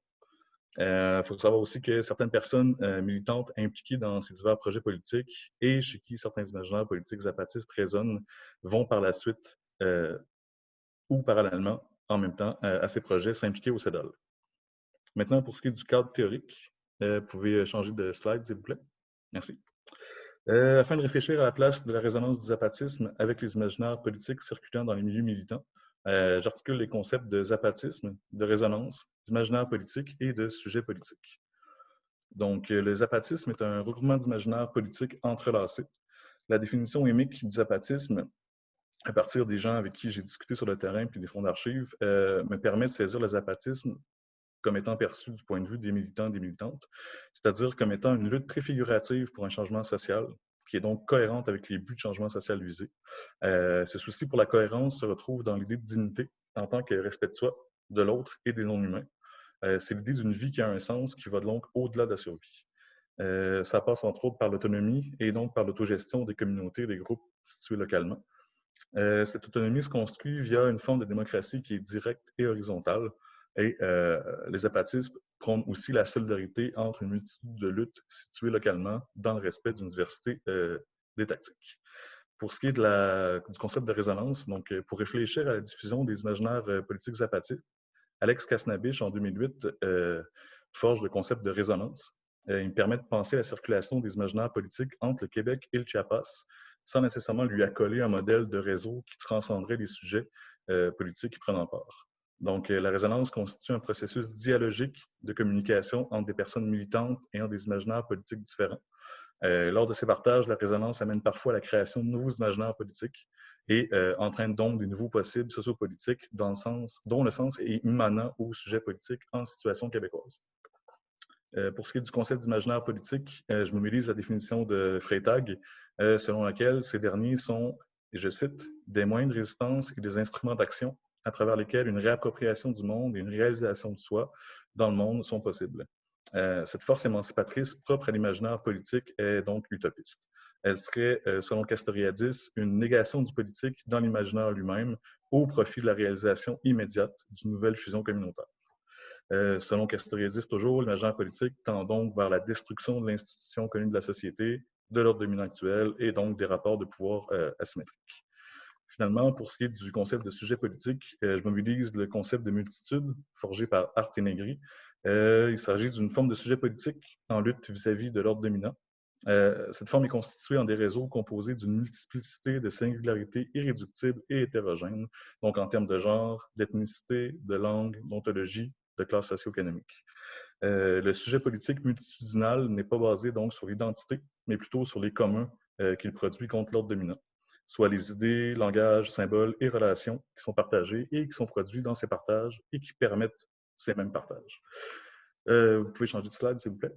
Il faut savoir aussi que certaines personnes militantes impliquées dans ces divers projets politiques et chez qui certains imaginaires politiques zapatistes résonnent vont par la suite ou parallèlement, en même temps, à ces projets s'impliquer au CEDAL. Maintenant, pour ce qui est du cadre théorique, vous pouvez changer de slide, s'il vous plaît. Merci. Afin de réfléchir à la place de la résonance du zapatisme avec les imaginaires politiques circulant dans les milieux militants, j'articule les concepts de zapatisme, de résonance, d'imaginaire politique et de sujet politique. Donc, le zapatisme est un regroupement d'imaginaires politiques entrelacés. La définition émique du zapatisme, à partir des gens avec qui j'ai discuté sur le terrain puis des fonds d'archives, me permet de saisir le zapatisme comme étant perçu du point de vue des militants et des militantes, c'est-à-dire comme étant une lutte préfigurative pour un changement social, qui est donc cohérente avec les buts de changement social visés. Ce souci pour la cohérence se retrouve dans l'idée de dignité en tant que respect de soi, de l'autre et des non-humains. C'est l'idée d'une vie qui a un sens qui va donc au-delà de la survie. Ça passe entre autres par l'autonomie et donc par l'autogestion des communautés et des groupes situés localement. Cette autonomie se construit via une forme de démocratie qui est directe et horizontale. Et les zapatistes prônent aussi la solidarité entre une multitude de luttes situées localement dans le respect d'une diversité des tactiques. Pour ce qui est du concept de résonance, donc pour réfléchir à la diffusion des imaginaires politiques zapatistes, Alex Kasnabich, en 2008, forge le concept de résonance. Il me permet de penser à la circulation des imaginaires politiques entre le Québec et le Chiapas, sans nécessairement lui accoler un modèle de réseau qui transcenderait les sujets politiques qui prennent en part. Donc, la résonance constitue un processus dialogique de communication entre des personnes militantes ayant des imaginaires politiques différents. Lors de ces partages, la résonance amène parfois à la création de nouveaux imaginaires politiques et entraîne donc des nouveaux possibles sociopolitiques dont le sens est immanent aux sujets politiques en situation québécoise. Pour ce qui est du concept d'imaginaire politique, je mobilise la définition de Freytag, selon laquelle ces derniers sont, et je cite, des moyens de résistance et des instruments d'action à travers lesquels une réappropriation du monde et une réalisation de soi dans le monde sont possibles. Cette force émancipatrice propre à l'imaginaire politique est donc utopiste. Elle serait, selon Castoriadis, une négation du politique dans l'imaginaire lui-même au profit de la réalisation immédiate d'une nouvelle fusion communautaire. Selon Castoriadis, toujours, l'imaginaire politique tend donc vers la destruction de l'institution connue de la société, de l'ordre dominant actuel et donc des rapports de pouvoir asymétriques. Finalement, pour ce qui est du concept de sujet politique, je mobilise le concept de multitude forgé par Arte Negri. Il s'agit d'une forme de sujet politique en lutte vis-à-vis de l'ordre dominant. Cette forme est constituée en des réseaux composés d'une multiplicité de singularités irréductibles et hétérogènes, donc en termes de genre, d'ethnicité, de langue, d'ontologie, de classe socio-économique. Le sujet politique multitudinal n'est pas basé donc sur l'identité, mais plutôt sur les communs qu'il produit contre l'ordre dominant, soit les idées, langages, symboles et relations qui sont partagés et qui sont produits dans ces partages et qui permettent ces mêmes partages. Vous pouvez changer de slide, s'il vous plaît.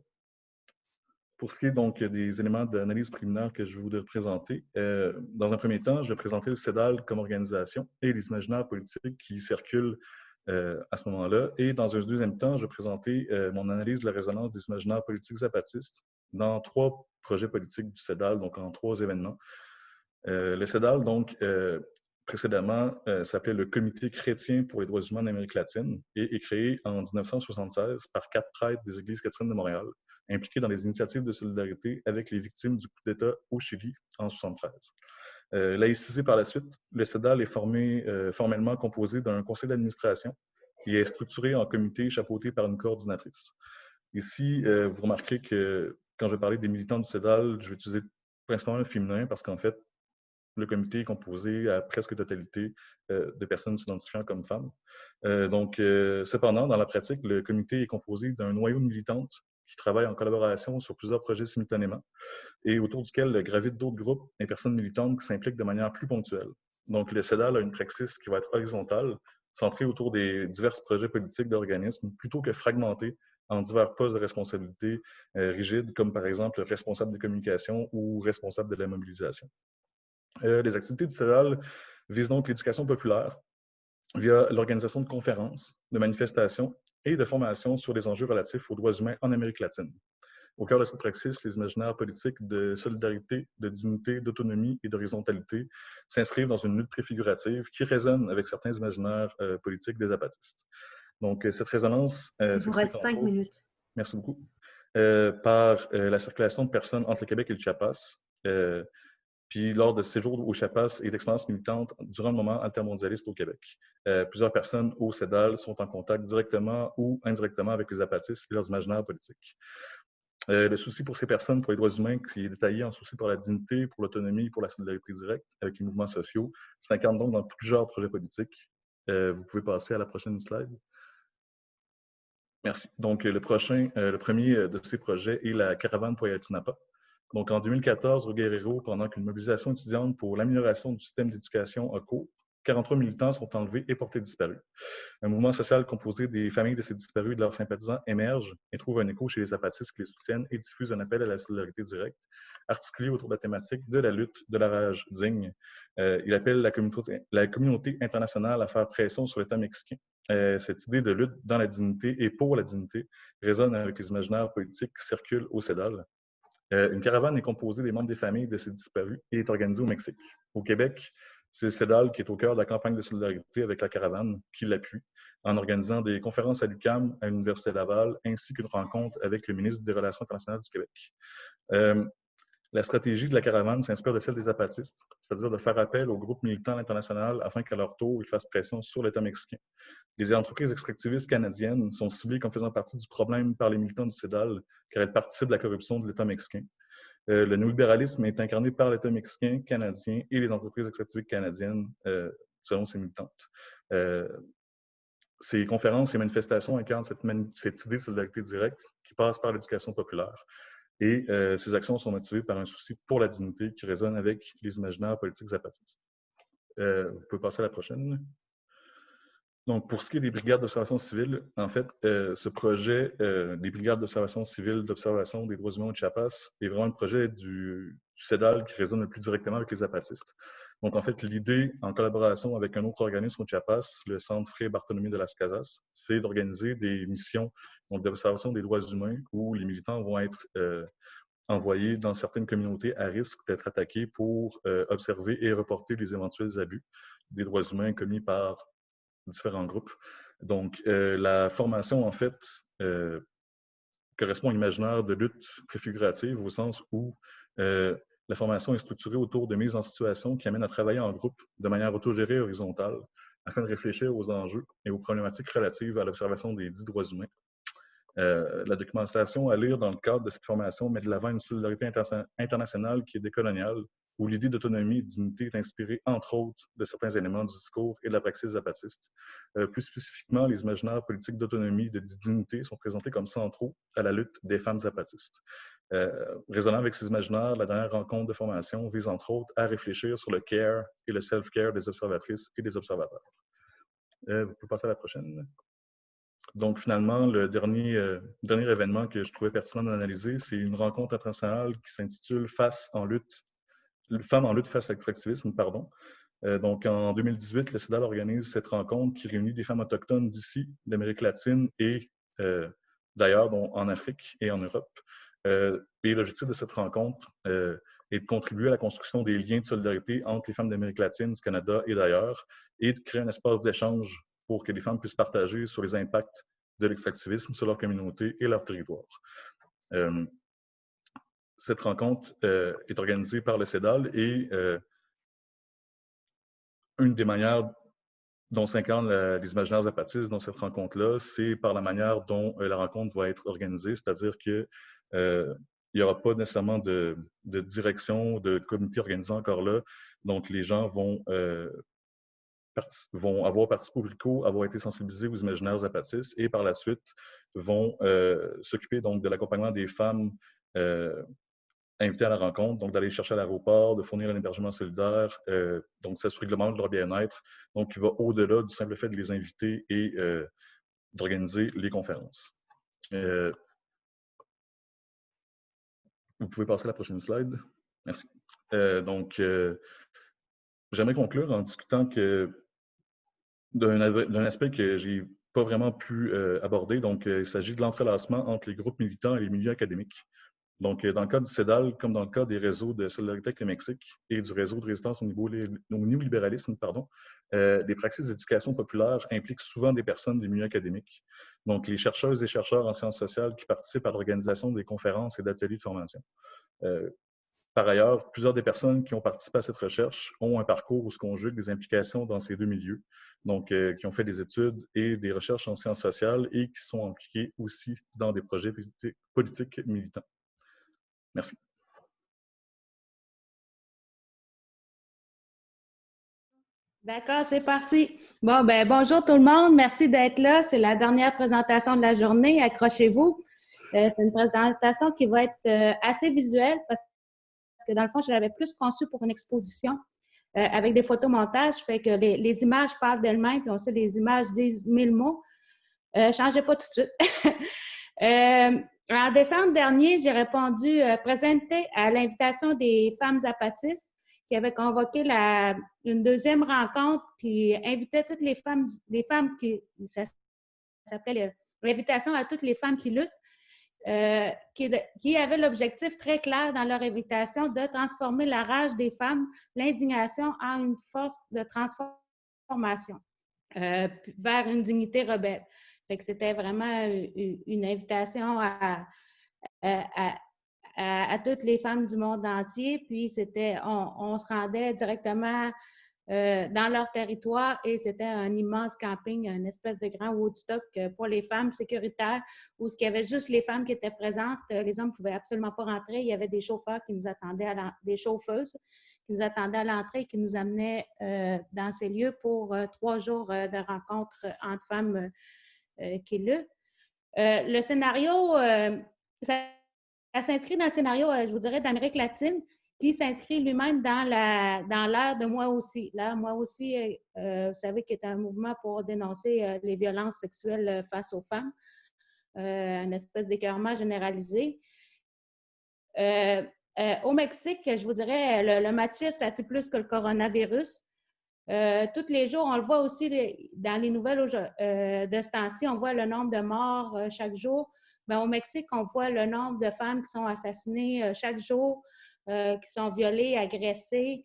Pour ce qui est donc des éléments d'analyse préliminaire que je voudrais présenter, dans un premier temps, je vais présenter le CEDAL comme organisation et les imaginaires politiques qui circulent à ce moment-là. Et dans un deuxième temps, je vais présenter mon analyse de la résonance des imaginaires politiques zapatistes dans 3 projets politiques du CEDAL, donc en 3 événements. Le CEDAL, donc, précédemment s'appelait le Comité chrétien pour les droits humains en Amérique latine et est créé en 1976 par 4 prêtres des Églises chrétiennes de Montréal, impliqués dans les initiatives de solidarité avec les victimes du coup d'État au Chili en 1973. Laïcisé par la suite, le CEDAL est formellement composé d'un conseil d'administration qui est structuré en comité chapeauté par une coordinatrice. Ici, vous remarquerez que quand je vais parler des militants du CEDAL, je vais utiliser principalement le féminin parce qu'en fait, le comité est composé à presque totalité de personnes s'identifiant comme femmes. Cependant, dans la pratique, le comité est composé d'un noyau de militantes qui travaillent en collaboration sur plusieurs projets simultanément et autour duquel gravitent d'autres groupes et personnes militantes qui s'impliquent de manière plus ponctuelle. Donc, le CEDAL a une praxis qui va être horizontale, centrée autour des divers projets politiques d'organismes, plutôt que fragmentée en divers postes de responsabilité rigides, comme par exemple responsable de communication ou responsable de la mobilisation. Les activités du CEDAL visent donc l'éducation populaire via l'organisation de conférences, de manifestations et de formations sur les enjeux relatifs aux droits humains en Amérique latine. Au cœur de cette praxis, les imaginaires politiques de solidarité, de dignité, d'autonomie et d'horizontalité s'inscrivent dans une lutte préfigurative qui résonne avec certains imaginaires politiques des apatistes. Donc, cette résonance Il vous reste 5 minutes. Merci beaucoup. Par la circulation de personnes entre le Québec et le Chiapas, puis lors de séjours au Chiapas et d'expériences militantes durant le moment intermondialiste au Québec. Plusieurs personnes au CEDAL sont en contact directement ou indirectement avec les apatistes et leurs imaginaires politiques. Le souci pour ces personnes, pour les droits humains, qui est détaillé en souci pour la dignité, pour l'autonomie, pour la solidarité directe avec les mouvements sociaux, s'incarne donc dans plusieurs projets politiques. Vous pouvez passer à la prochaine slide. Merci. Donc, le premier de ces projets est la caravane pour Ayotzinapa. Donc, en 2014, au Guerrero, pendant qu'une mobilisation étudiante pour l'amélioration du système d'éducation a cours, 43 militants sont enlevés et portés disparus. Un mouvement social composé des familles de ces disparus et de leurs sympathisants émerge et trouve un écho chez les apatistes qui les soutiennent et diffuse un appel à la solidarité directe, articulé autour de la thématique de la lutte de la rage digne. Il appelle la communauté internationale à faire pression sur l'État mexicain. Cette idée de lutte dans la dignité et pour la dignité résonne avec les imaginaires politiques qui circulent au CEDAL. Une caravane est composée des membres des familles de ces disparus et est organisée au Mexique. Au Québec, c'est le CEDAL qui est au cœur de la campagne de solidarité avec la caravane, qui l'appuie, en organisant des conférences à l'UQAM, à l'Université Laval, ainsi qu'une rencontre avec le ministre des Relations internationales du Québec. La stratégie de la caravane s'inspire de celle des apatistes, c'est-à-dire de faire appel aux groupes militants internationaux afin qu'à leur tour, ils fassent pression sur l'État mexicain. Les entreprises extractivistes canadiennes sont ciblées comme faisant partie du problème par les militants du CEDAL, car elles participent de la corruption de l'État mexicain. Le néolibéralisme est incarné par l'État mexicain, canadien et les entreprises extractivistes canadiennes, selon ces militantes. Ces conférences et manifestations incarnent cette idée de solidarité directe qui passe par l'éducation populaire. Et ces actions sont motivées par un souci pour la dignité qui résonne avec les imaginaires politiques apatistes. Vous pouvez passer à la prochaine. Donc, pour ce qui est des brigades d'observation civile, en fait, ce projet des brigades d'observation civile, d'observation des droits humains au Chiapas, est vraiment un projet du CEDAL qui résonne le plus directement avec les apatistes. Donc, en fait, l'idée, en collaboration avec un autre organisme au Chiapas, le Centre Fray Bartolomé de las Casas, c'est d'organiser des missions d'observation des droits humains où les militants vont être envoyés dans certaines communautés à risque d'être attaqués pour observer et reporter les éventuels abus des droits humains commis par différents groupes. Donc, la formation, en fait, correspond à un imaginaire de lutte préfigurative au sens où la formation est structurée autour de mises en situation qui amènent à travailler en groupe de manière autogérée et horizontale afin de réfléchir aux enjeux et aux problématiques relatives à l'observation des dits droits humains. La documentation à lire dans le cadre de cette formation met de l'avant une solidarité internationale qui est décoloniale, où l'idée d'autonomie et de dignité est inspirée, entre autres, de certains éléments du discours et de la praxis apatiste. Plus spécifiquement, les imaginaires politiques d'autonomie et de dignité sont présentés comme centraux à la lutte des femmes apatistes. Résonnant avec ces imaginaires, la dernière rencontre de formation vise, entre autres, à réfléchir sur le care et le self-care des observatrices et des observateurs. Vous pouvez passer à la prochaine. Donc, finalement, le dernier événement que je trouvais pertinent d'analyser, c'est une rencontre internationale qui s'intitule Femmes en lutte face à l'extractivisme, pardon. Donc, en 2018, le CEDAL organise cette rencontre qui réunit des femmes autochtones d'ici, d'Amérique latine et d'ailleurs en Afrique et en Europe. Et l'objectif de cette rencontre et de contribuer à la construction des liens de solidarité entre les femmes d'Amérique latine, du Canada et d'ailleurs, et de créer un espace d'échange pour que les femmes puissent partager sur les impacts de l'extractivisme sur leur communauté et leur territoire. Cette rencontre est organisée par le CEDAL et une des manières dont s'incarnent les imaginaires zapatistes dans cette rencontre-là, c'est par la manière dont la rencontre va être organisée, c'est-à-dire qu'il n'y aura pas nécessairement de direction, de comité organisé encore là. Donc, les gens vont avoir participé au RICO, avoir été sensibilisés aux imaginaires zapatistes et par la suite vont s'occuper donc de l'accompagnement des femmes invitées à la rencontre, donc d'aller chercher à l'aéroport, de fournir un hébergement solidaire, donc s'assurer de leur bien-être, donc qui va au-delà du simple fait de les inviter et d'organiser les conférences. Vous pouvez passer à la prochaine slide. Merci. J'aimerais conclure en discutant d'un aspect que j'ai pas vraiment pu aborder. Donc, il s'agit de l'entrelacement entre les groupes militants et les milieux académiques. Donc, dans le cas du CEDAL, comme dans le cas des réseaux de solidarité avec le Mexique et du réseau de résistance au néolibéralisme, les praxis d'éducation populaire impliquent souvent des personnes des milieux académiques. Donc, les chercheuses et chercheurs en sciences sociales qui participent à l'organisation des conférences et d'ateliers de formation. Par ailleurs, plusieurs des personnes qui ont participé à cette recherche ont un parcours où se conjuguent des implications dans ces deux milieux, donc qui ont fait des études et des recherches en sciences sociales et qui sont impliqués aussi dans des projets politiques militants. Merci. D'accord, c'est parti. Bon, ben bonjour tout le monde. Merci d'être là. C'est la dernière présentation de la journée. Accrochez-vous. C'est une présentation qui va être assez visuelle parce que dans le fond, je l'avais plus conçue pour une exposition avec des photomontages. Fait que les images parlent d'elles-mêmes, puis on sait les images disent 1000 mots. Changez pas tout de suite. En décembre dernier, j'ai répondu présenter à l'invitation des femmes zapatistes qui avaient convoqué une deuxième rencontre qui invitait toutes les femmes qui, ça s'appelait l'invitation à toutes les femmes qui luttent, qui avaient l'objectif très clair dans leur invitation de transformer la rage des femmes, l'indignation en une force de transformation vers une dignité rebelle. Fait que c'était vraiment une invitation à toutes les femmes du monde entier. Puis on se rendait directement dans leur territoire et c'était un immense camping, une espèce de grand Woodstock pour les femmes sécuritaires où il y avait juste les femmes qui étaient présentes. Les hommes ne pouvaient absolument pas rentrer. Il y avait des chauffeurs qui nous attendaient, des chauffeuses qui nous attendaient à l'entrée et qui nous amenaient dans ces lieux pour 3 jours de rencontres entre femmes qui luttent. Le scénario, ça s'inscrit dans le scénario, je vous dirais, d'Amérique latine, qui s'inscrit lui-même dans l'ère de Moi aussi. Là, Moi aussi, vous savez, qui est un mouvement pour dénoncer les violences sexuelles face aux femmes, une espèce d'écœurement généralisé. Au Mexique, je vous dirais, le machisme, ça tue plus que le coronavirus. Tous les jours, on le voit aussi dans les nouvelles de ce temps-ci, on voit le nombre de morts chaque jour. Mais au Mexique, on voit le nombre de femmes qui sont assassinées chaque jour, qui sont violées, agressées.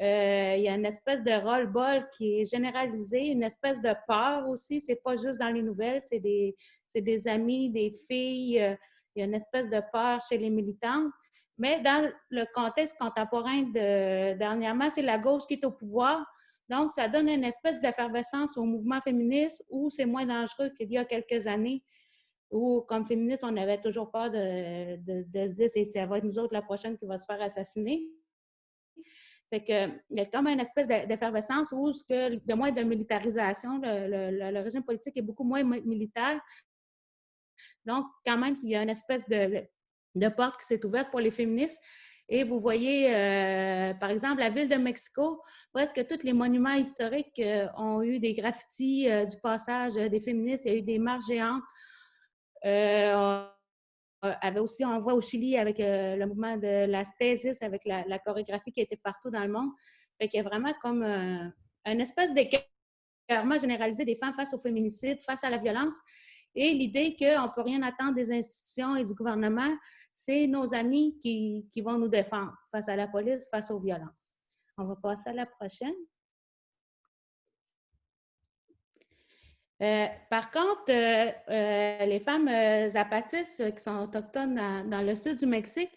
Il y a une espèce de roll-ball qui est généralisé, une espèce de peur aussi. C'est pas juste dans les nouvelles, c'est des amis, des filles. Il y a une espèce de peur chez les militantes. Mais dans le contexte contemporain dernièrement, c'est la gauche qui est au pouvoir. Donc, ça donne une espèce d'effervescence au mouvement féministe où c'est moins dangereux qu'il y a quelques années, où, comme féministes, on avait toujours peur de dire que ça va être nous autres la prochaine qui va se faire assassiner. Fait que, il y a comme une espèce d'effervescence où il y a moins de militarisation. Le régime politique est beaucoup moins militaire. Donc, quand même, il y a une espèce de porte qui s'est ouverte pour les féministes. Et vous voyez, par exemple, la ville de Mexico, presque tous les monuments historiques ont eu des graffitis du passage des féministes. Il y a eu des marches géantes. On voit au Chili avec le mouvement de la stésis, avec la chorégraphie qui était partout dans le monde. Fait qu'il y a vraiment comme une espèce d'écœurement généralisé des femmes face au féminicide, face à la violence. Et l'idée qu'on ne peut rien attendre des institutions et du gouvernement, c'est nos amis qui vont nous défendre face à la police, face aux violences. On va passer à la prochaine. Par contre, les femmes zapatistes qui sont autochtones dans le sud du Mexique,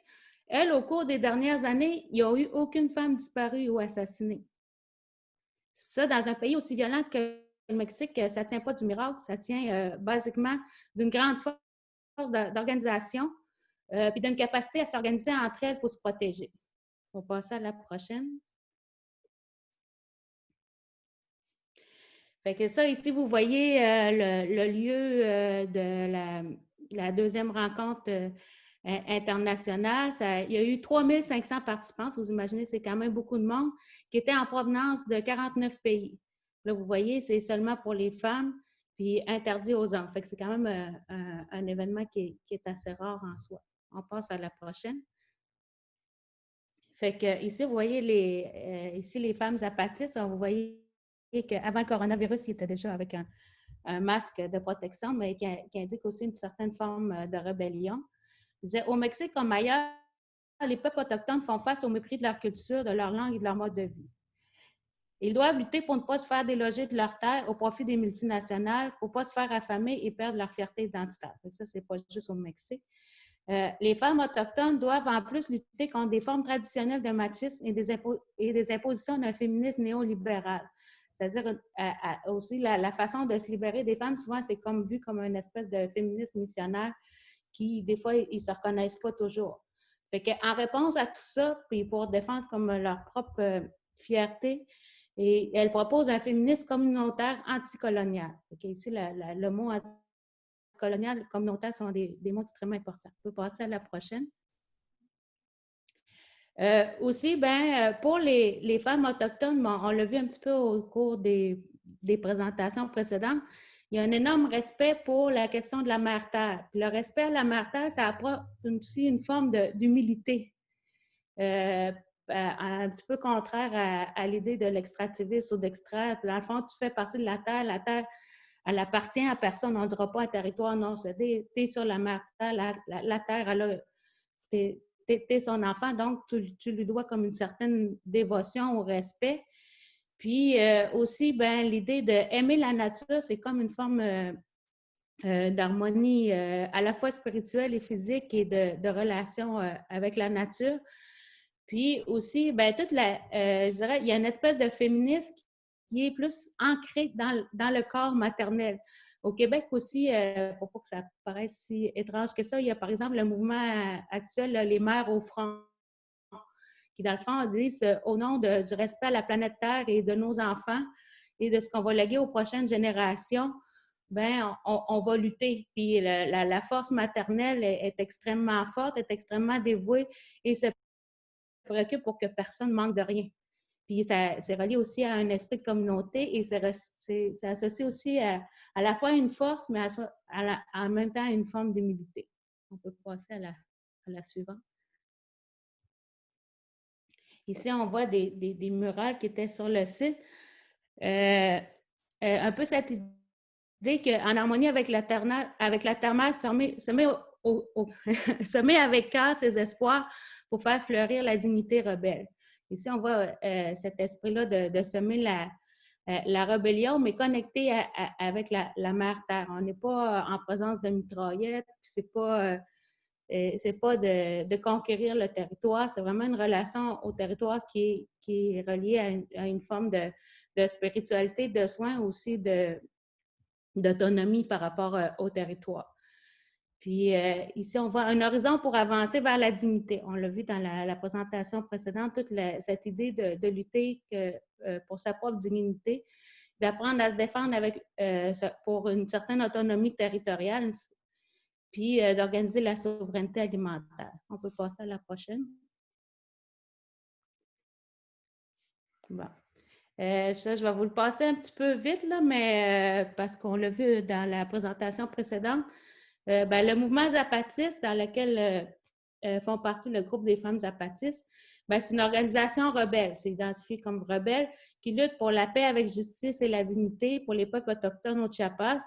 elles, au cours des dernières années, il n'y a eu aucune femme disparue ou assassinée. Ça, dans un pays aussi violent que le Mexique, ça ne tient pas du miracle, ça tient basiquement d'une grande force d'organisation puis d'une capacité à s'organiser entre elles pour se protéger. On va passer à la prochaine. Fait que ça, ici, vous voyez le lieu de la deuxième rencontre internationale. Il y a eu 3500 participantes. Vous imaginez, c'est quand même beaucoup de monde qui étaient en provenance de 49 pays. Là, vous voyez, c'est seulement pour les femmes puis interdit aux hommes. Fait que c'est quand même un événement qui est assez rare en soi. On passe à la prochaine. Fait que ici, vous voyez ici les femmes zapatistes. Vous voyez qu'avant le coronavirus, il était déjà avec un masque de protection, mais qui indique aussi une certaine forme de rébellion. Il disait, au Mexique comme ailleurs, les peuples autochtones font face au mépris de leur culture, de leur langue et de leur mode de vie. Ils doivent lutter pour ne pas se faire déloger de leur terre au profit des multinationales, pour ne pas se faire affamer et perdre leur fierté identitaire. Ça, ce n'est pas juste au Mexique. Les femmes autochtones doivent en plus lutter contre des formes traditionnelles de machisme et des impositions d'un féminisme néolibéral. C'est-à-dire aussi la façon de se libérer des femmes, souvent, c'est comme vu comme une espèce de féminisme missionnaire qui, des fois, ils ne se reconnaissent pas toujours. Fait qu'en réponse à tout ça, puis pour défendre comme leur propre fierté, et elles proposent un féminisme communautaire anticolonial. Ici, le mot colonial, communautaire sont des mots extrêmement importants. On peut passer à la prochaine. Aussi, pour les femmes autochtones, bon, on l'a vu un petit peu au cours des présentations précédentes, il y a un énorme respect pour la question de la mère-terre. Le respect à la mère-terre, ça apporte aussi une forme d'humilité, un petit peu contraire à l'idée de l'extractivisme ou d'extraire. Dans le fond, tu fais partie de la terre, elle appartient à personne. On ne dira pas un territoire, non, tu es sur la mer, la terre, tu es son enfant, donc tu lui dois comme une certaine dévotion ou respect. Puis aussi, l'idée d'aimer la nature, c'est comme une forme d'harmonie à la fois spirituelle et physique et de relation avec la nature. Puis aussi, je dirais, il y a une espèce de féminisme qui est plus ancré dans le corps maternel. Au Québec aussi, pour pas que ça paraisse si étrange que ça, il y a par exemple le mouvement actuel, les mères au front, qui dans le fond disent au nom du respect à la planète Terre et de nos enfants et de ce qu'on va léguer aux prochaines générations, on va lutter. Puis la force maternelle est extrêmement forte, est extrêmement dévouée et se préoccupe pour que personne ne manque de rien. Puis c'est relié aussi à un esprit de communauté et c'est associé aussi à la fois une force, mais en même temps à une forme d'humilité. On peut passer à la suivante. Ici, on voit des murales qui étaient sur le site. Un peu cette idée qu'en harmonie avec la terre-mère, se met avec cœur ses espoirs pour faire fleurir la dignité rebelle. Ici, on voit cet esprit-là de semer la rébellion, mais connecté avec la mère terre. On n'est pas en présence de mitraillettes, c'est pas de conquérir le territoire, c'est vraiment une relation au territoire qui est reliée à une forme de spiritualité, de soins, aussi d'autonomie par rapport au territoire. Puis ici, on voit un horizon pour avancer vers la dignité. On l'a vu dans la présentation précédente, toute cette idée de lutter pour sa propre dignité, d'apprendre à se défendre pour une certaine autonomie territoriale, puis d'organiser la souveraineté alimentaire. On peut passer à la prochaine. Bon. Ça, je vais vous le passer un petit peu vite, là, mais parce qu'on l'a vu dans la présentation précédente. Le mouvement zapatiste dans lequel font partie le groupe des femmes zapatistes, c'est une organisation rebelle, c'est identifié comme rebelle, qui lutte pour la paix avec justice et la dignité pour les peuples autochtones au Chiapas.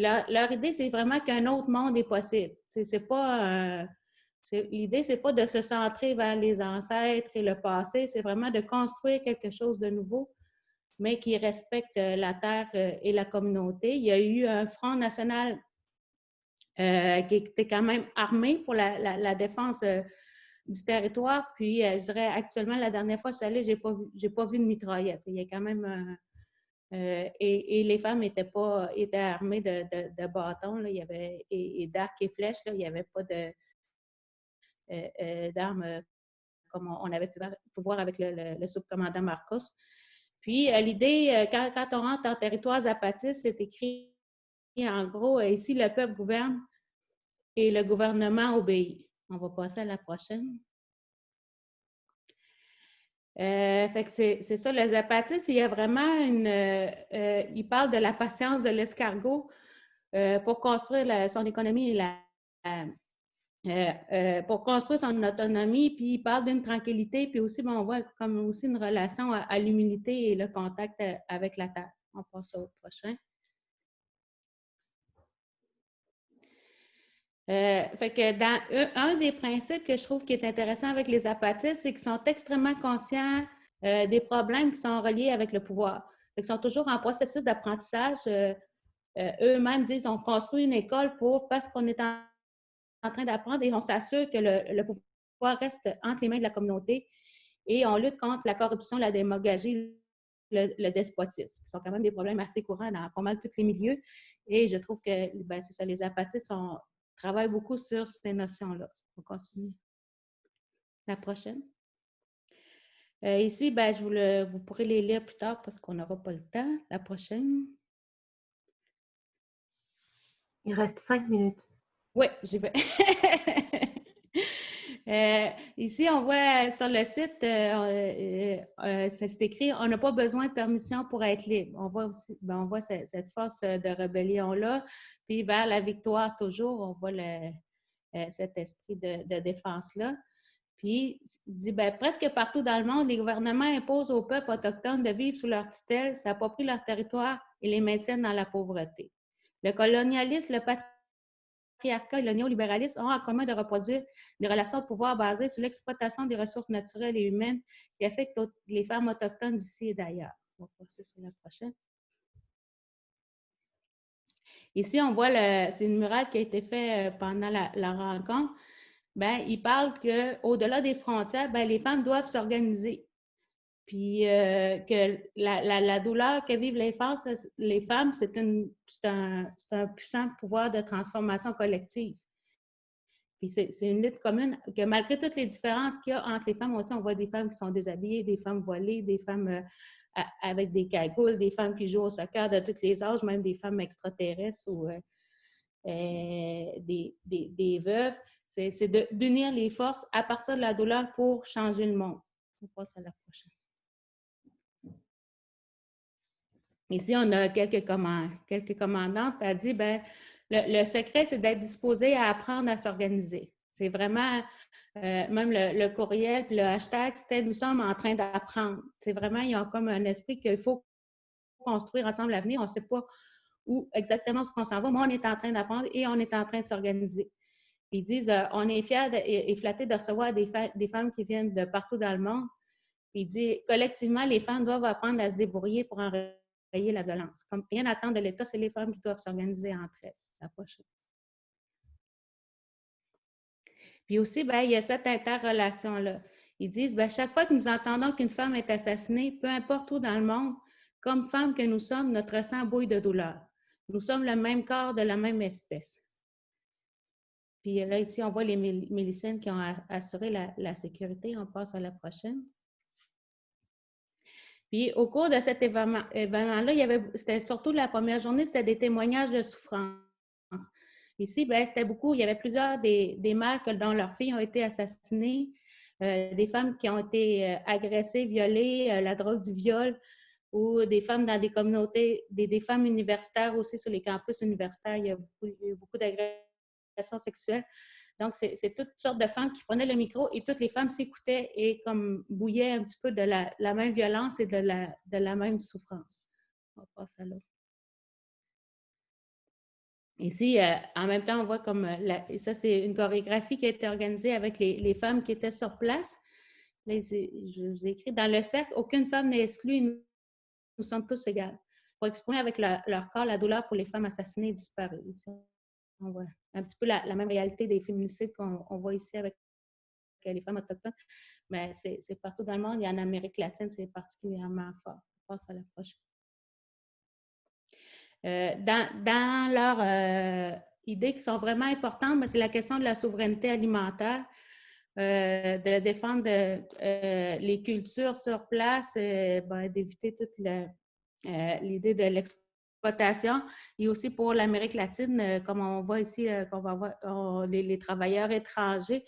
Leur idée, c'est vraiment qu'un autre monde est possible. L'idée, c'est pas de se centrer vers les ancêtres et le passé, c'est vraiment de construire quelque chose de nouveau, mais qui respecte la terre et la communauté. Il y a eu un Front national qui était quand même armé pour la défense du territoire. Puis, je dirais, actuellement, la dernière fois que je suis allée, j'ai pas vu de mitraillette. Il y a quand même... et les femmes étaient armées de bâtons, là, il y avait, et d'arcs et flèches. Là, il n'y avait pas d'armes comme on avait pu voir avec le sous-commandant Marcos. Puis, l'idée, quand on rentre en territoire zapatiste, c'est écrit en gros, ici, le peuple gouverne et le gouvernement obéit. On va passer à la prochaine. Fait que c'est ça, le zapatisme, il y a vraiment il parle de la patience de l'escargot pour construire son économie pour construire son autonomie, puis il parle d'une tranquillité, puis aussi, on voit comme aussi une relation à l'humilité et le contact avec la terre. On passe au prochain. Fait que dans un des principes que je trouve qui est intéressant avec les zapatistes, c'est qu'ils sont extrêmement conscients des problèmes qui sont reliés avec le pouvoir. Ils sont toujours en processus d'apprentissage. Eux-mêmes disent on construit une école parce qu'on est en train d'apprendre et on s'assure que le pouvoir reste entre les mains de la communauté et on lutte contre la corruption, la démagogie, le despotisme, qui sont quand même des problèmes assez courants dans pas mal tous les milieux. Et je trouve que c'est ça, les zapatistes travaille beaucoup sur ces notions-là. On continue. La prochaine. Ici, vous pourrez les lire plus tard parce qu'on n'aura pas le temps. La prochaine. Il reste 5 minutes. Oui, j'y vais. Ici, on voit sur le site, c'est écrit « On n'a pas besoin de permission pour être libre ». On voit cette force de rébellion-là. Puis vers la victoire, toujours, on voit cet esprit de défense-là. Puis, il dit, presque partout dans le monde, les gouvernements imposent aux peuples autochtones de vivre sous leur tutelle, s'approprient leur territoire et les maintiennent dans la pauvreté. Le colonialisme, le patriarcat et le néolibéralisme ont en commun de reproduire des relations de pouvoir basées sur l'exploitation des ressources naturelles et humaines qui affectent les femmes autochtones d'ici et d'ailleurs. On va passer sur la prochaine. Ici, on voit, c'est une murale qui a été faite pendant la rencontre. Il parle qu'au-delà des frontières, les femmes doivent s'organiser. Puis que la douleur que vivent les femmes, c'est un puissant pouvoir de transformation collective. Puis c'est une lutte commune que malgré toutes les différences qu'il y a entre les femmes aussi, on voit des femmes qui sont déshabillées, des femmes voilées, des femmes avec des cagoules, des femmes qui jouent au soccer de tous les âges, même des femmes extraterrestres ou des veuves. C'est d'unir les forces à partir de la douleur pour changer le monde. On passe à la prochaine. Ici, on a quelques commandantes. Elle dit, le secret, c'est d'être disposé à apprendre à s'organiser. C'est vraiment, même le courriel puis le hashtag, c'était « Nous sommes en train d'apprendre ». C'est vraiment, il y a comme un esprit qu'il faut construire ensemble l'avenir. On ne sait pas où exactement ce qu'on s'en va, mais on est en train d'apprendre et on est en train de s'organiser. Ils disent, on est fiers et flattés de recevoir des femmes qui viennent de partout dans le monde. Il dit, collectivement, les femmes doivent apprendre à se débrouiller pour enrayer la violence. Comme rien n'attend de l'État, c'est les femmes qui doivent s'organiser entre elles. La prochaine. Puis aussi, il y a cette interrelation-là. Ils disent, chaque fois que nous entendons qu'une femme est assassinée, peu importe où dans le monde, comme femmes que nous sommes, notre sang bouille de douleur. Nous sommes le même corps de la même espèce. Puis là, ici, on voit les miliciennes qui ont assuré la sécurité. On passe à la prochaine. Puis au cours de cet événement-là, c'était surtout la première journée, c'était des témoignages de souffrance. Ici, c'était beaucoup, il y avait plusieurs des mères dont leurs filles ont été assassinées, des femmes qui ont été agressées, violées, la drogue du viol, ou des femmes dans des communautés, des femmes universitaires aussi sur les campus universitaires, il y a beaucoup d'agressions sexuelles. Donc, c'est toutes sortes de femmes qui prenaient le micro et toutes les femmes s'écoutaient et comme bouillaient un petit peu de la même violence et de la même souffrance. On passe à l'autre. Ici, en même temps, on voit comme, ça c'est une chorégraphie qui a été organisée avec les femmes qui étaient sur place. Là, je vous ai écrit, dans le cercle, aucune femme n'est exclue, nous sommes tous égales. Pour exprimer avec leur corps la douleur pour les femmes assassinées et disparues. Ici, on voit un petit peu la même réalité des féminicides qu'on voit ici avec les femmes autochtones, mais c'est partout dans le monde. Et en Amérique latine, c'est particulièrement fort. On passe à la prochaine. Dans leurs idées qui sont vraiment importantes, c'est la question de la souveraineté alimentaire, de défendre les cultures sur place, d'éviter toute l'idée de l'exploitation. Et aussi pour l'Amérique latine, comme on voit ici, qu'on va voir les travailleurs étrangers,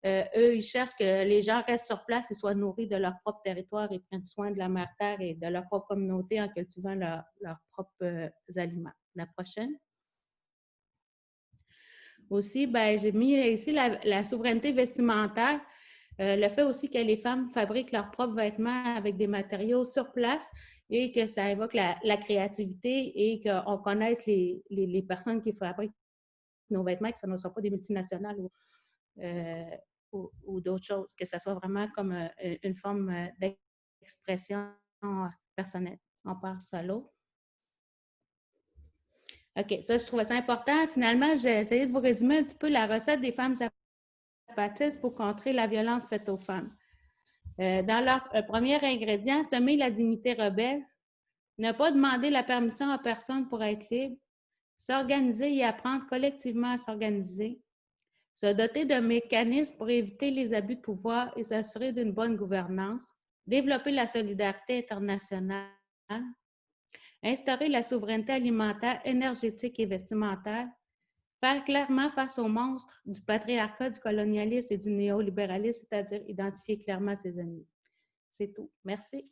eux, ils cherchent que les gens restent sur place et soient nourris de leur propre territoire et prennent soin de la mère terre et de leur propre communauté en cultivant leurs propres aliments. La prochaine. Aussi, j'ai mis ici la souveraineté vestimentaire. Le fait aussi que les femmes fabriquent leurs propres vêtements avec des matériaux sur place et que ça évoque la créativité et qu'on connaisse les personnes qui fabriquent nos vêtements, que ce ne sont pas des multinationales ou d'autres choses, que ce soit vraiment comme une forme d'expression personnelle. On passe à l'autre. OK, ça, je trouvais ça important. Finalement, j'ai essayé de vous résumer un petit peu la recette des femmes zapatistes pour contrer la violence faite aux femmes. Dans leur premier ingrédient, semer la dignité rebelle, ne pas demander la permission à personne pour être libre, s'organiser et apprendre collectivement à s'organiser, se doter de mécanismes pour éviter les abus de pouvoir et s'assurer d'une bonne gouvernance, développer la solidarité internationale, instaurer la souveraineté alimentaire, énergétique et vestimentaire, faire clairement face aux monstres du patriarcat, du colonialisme et du néolibéralisme, c'est-à-dire identifier clairement ses ennemis. C'est tout. Merci.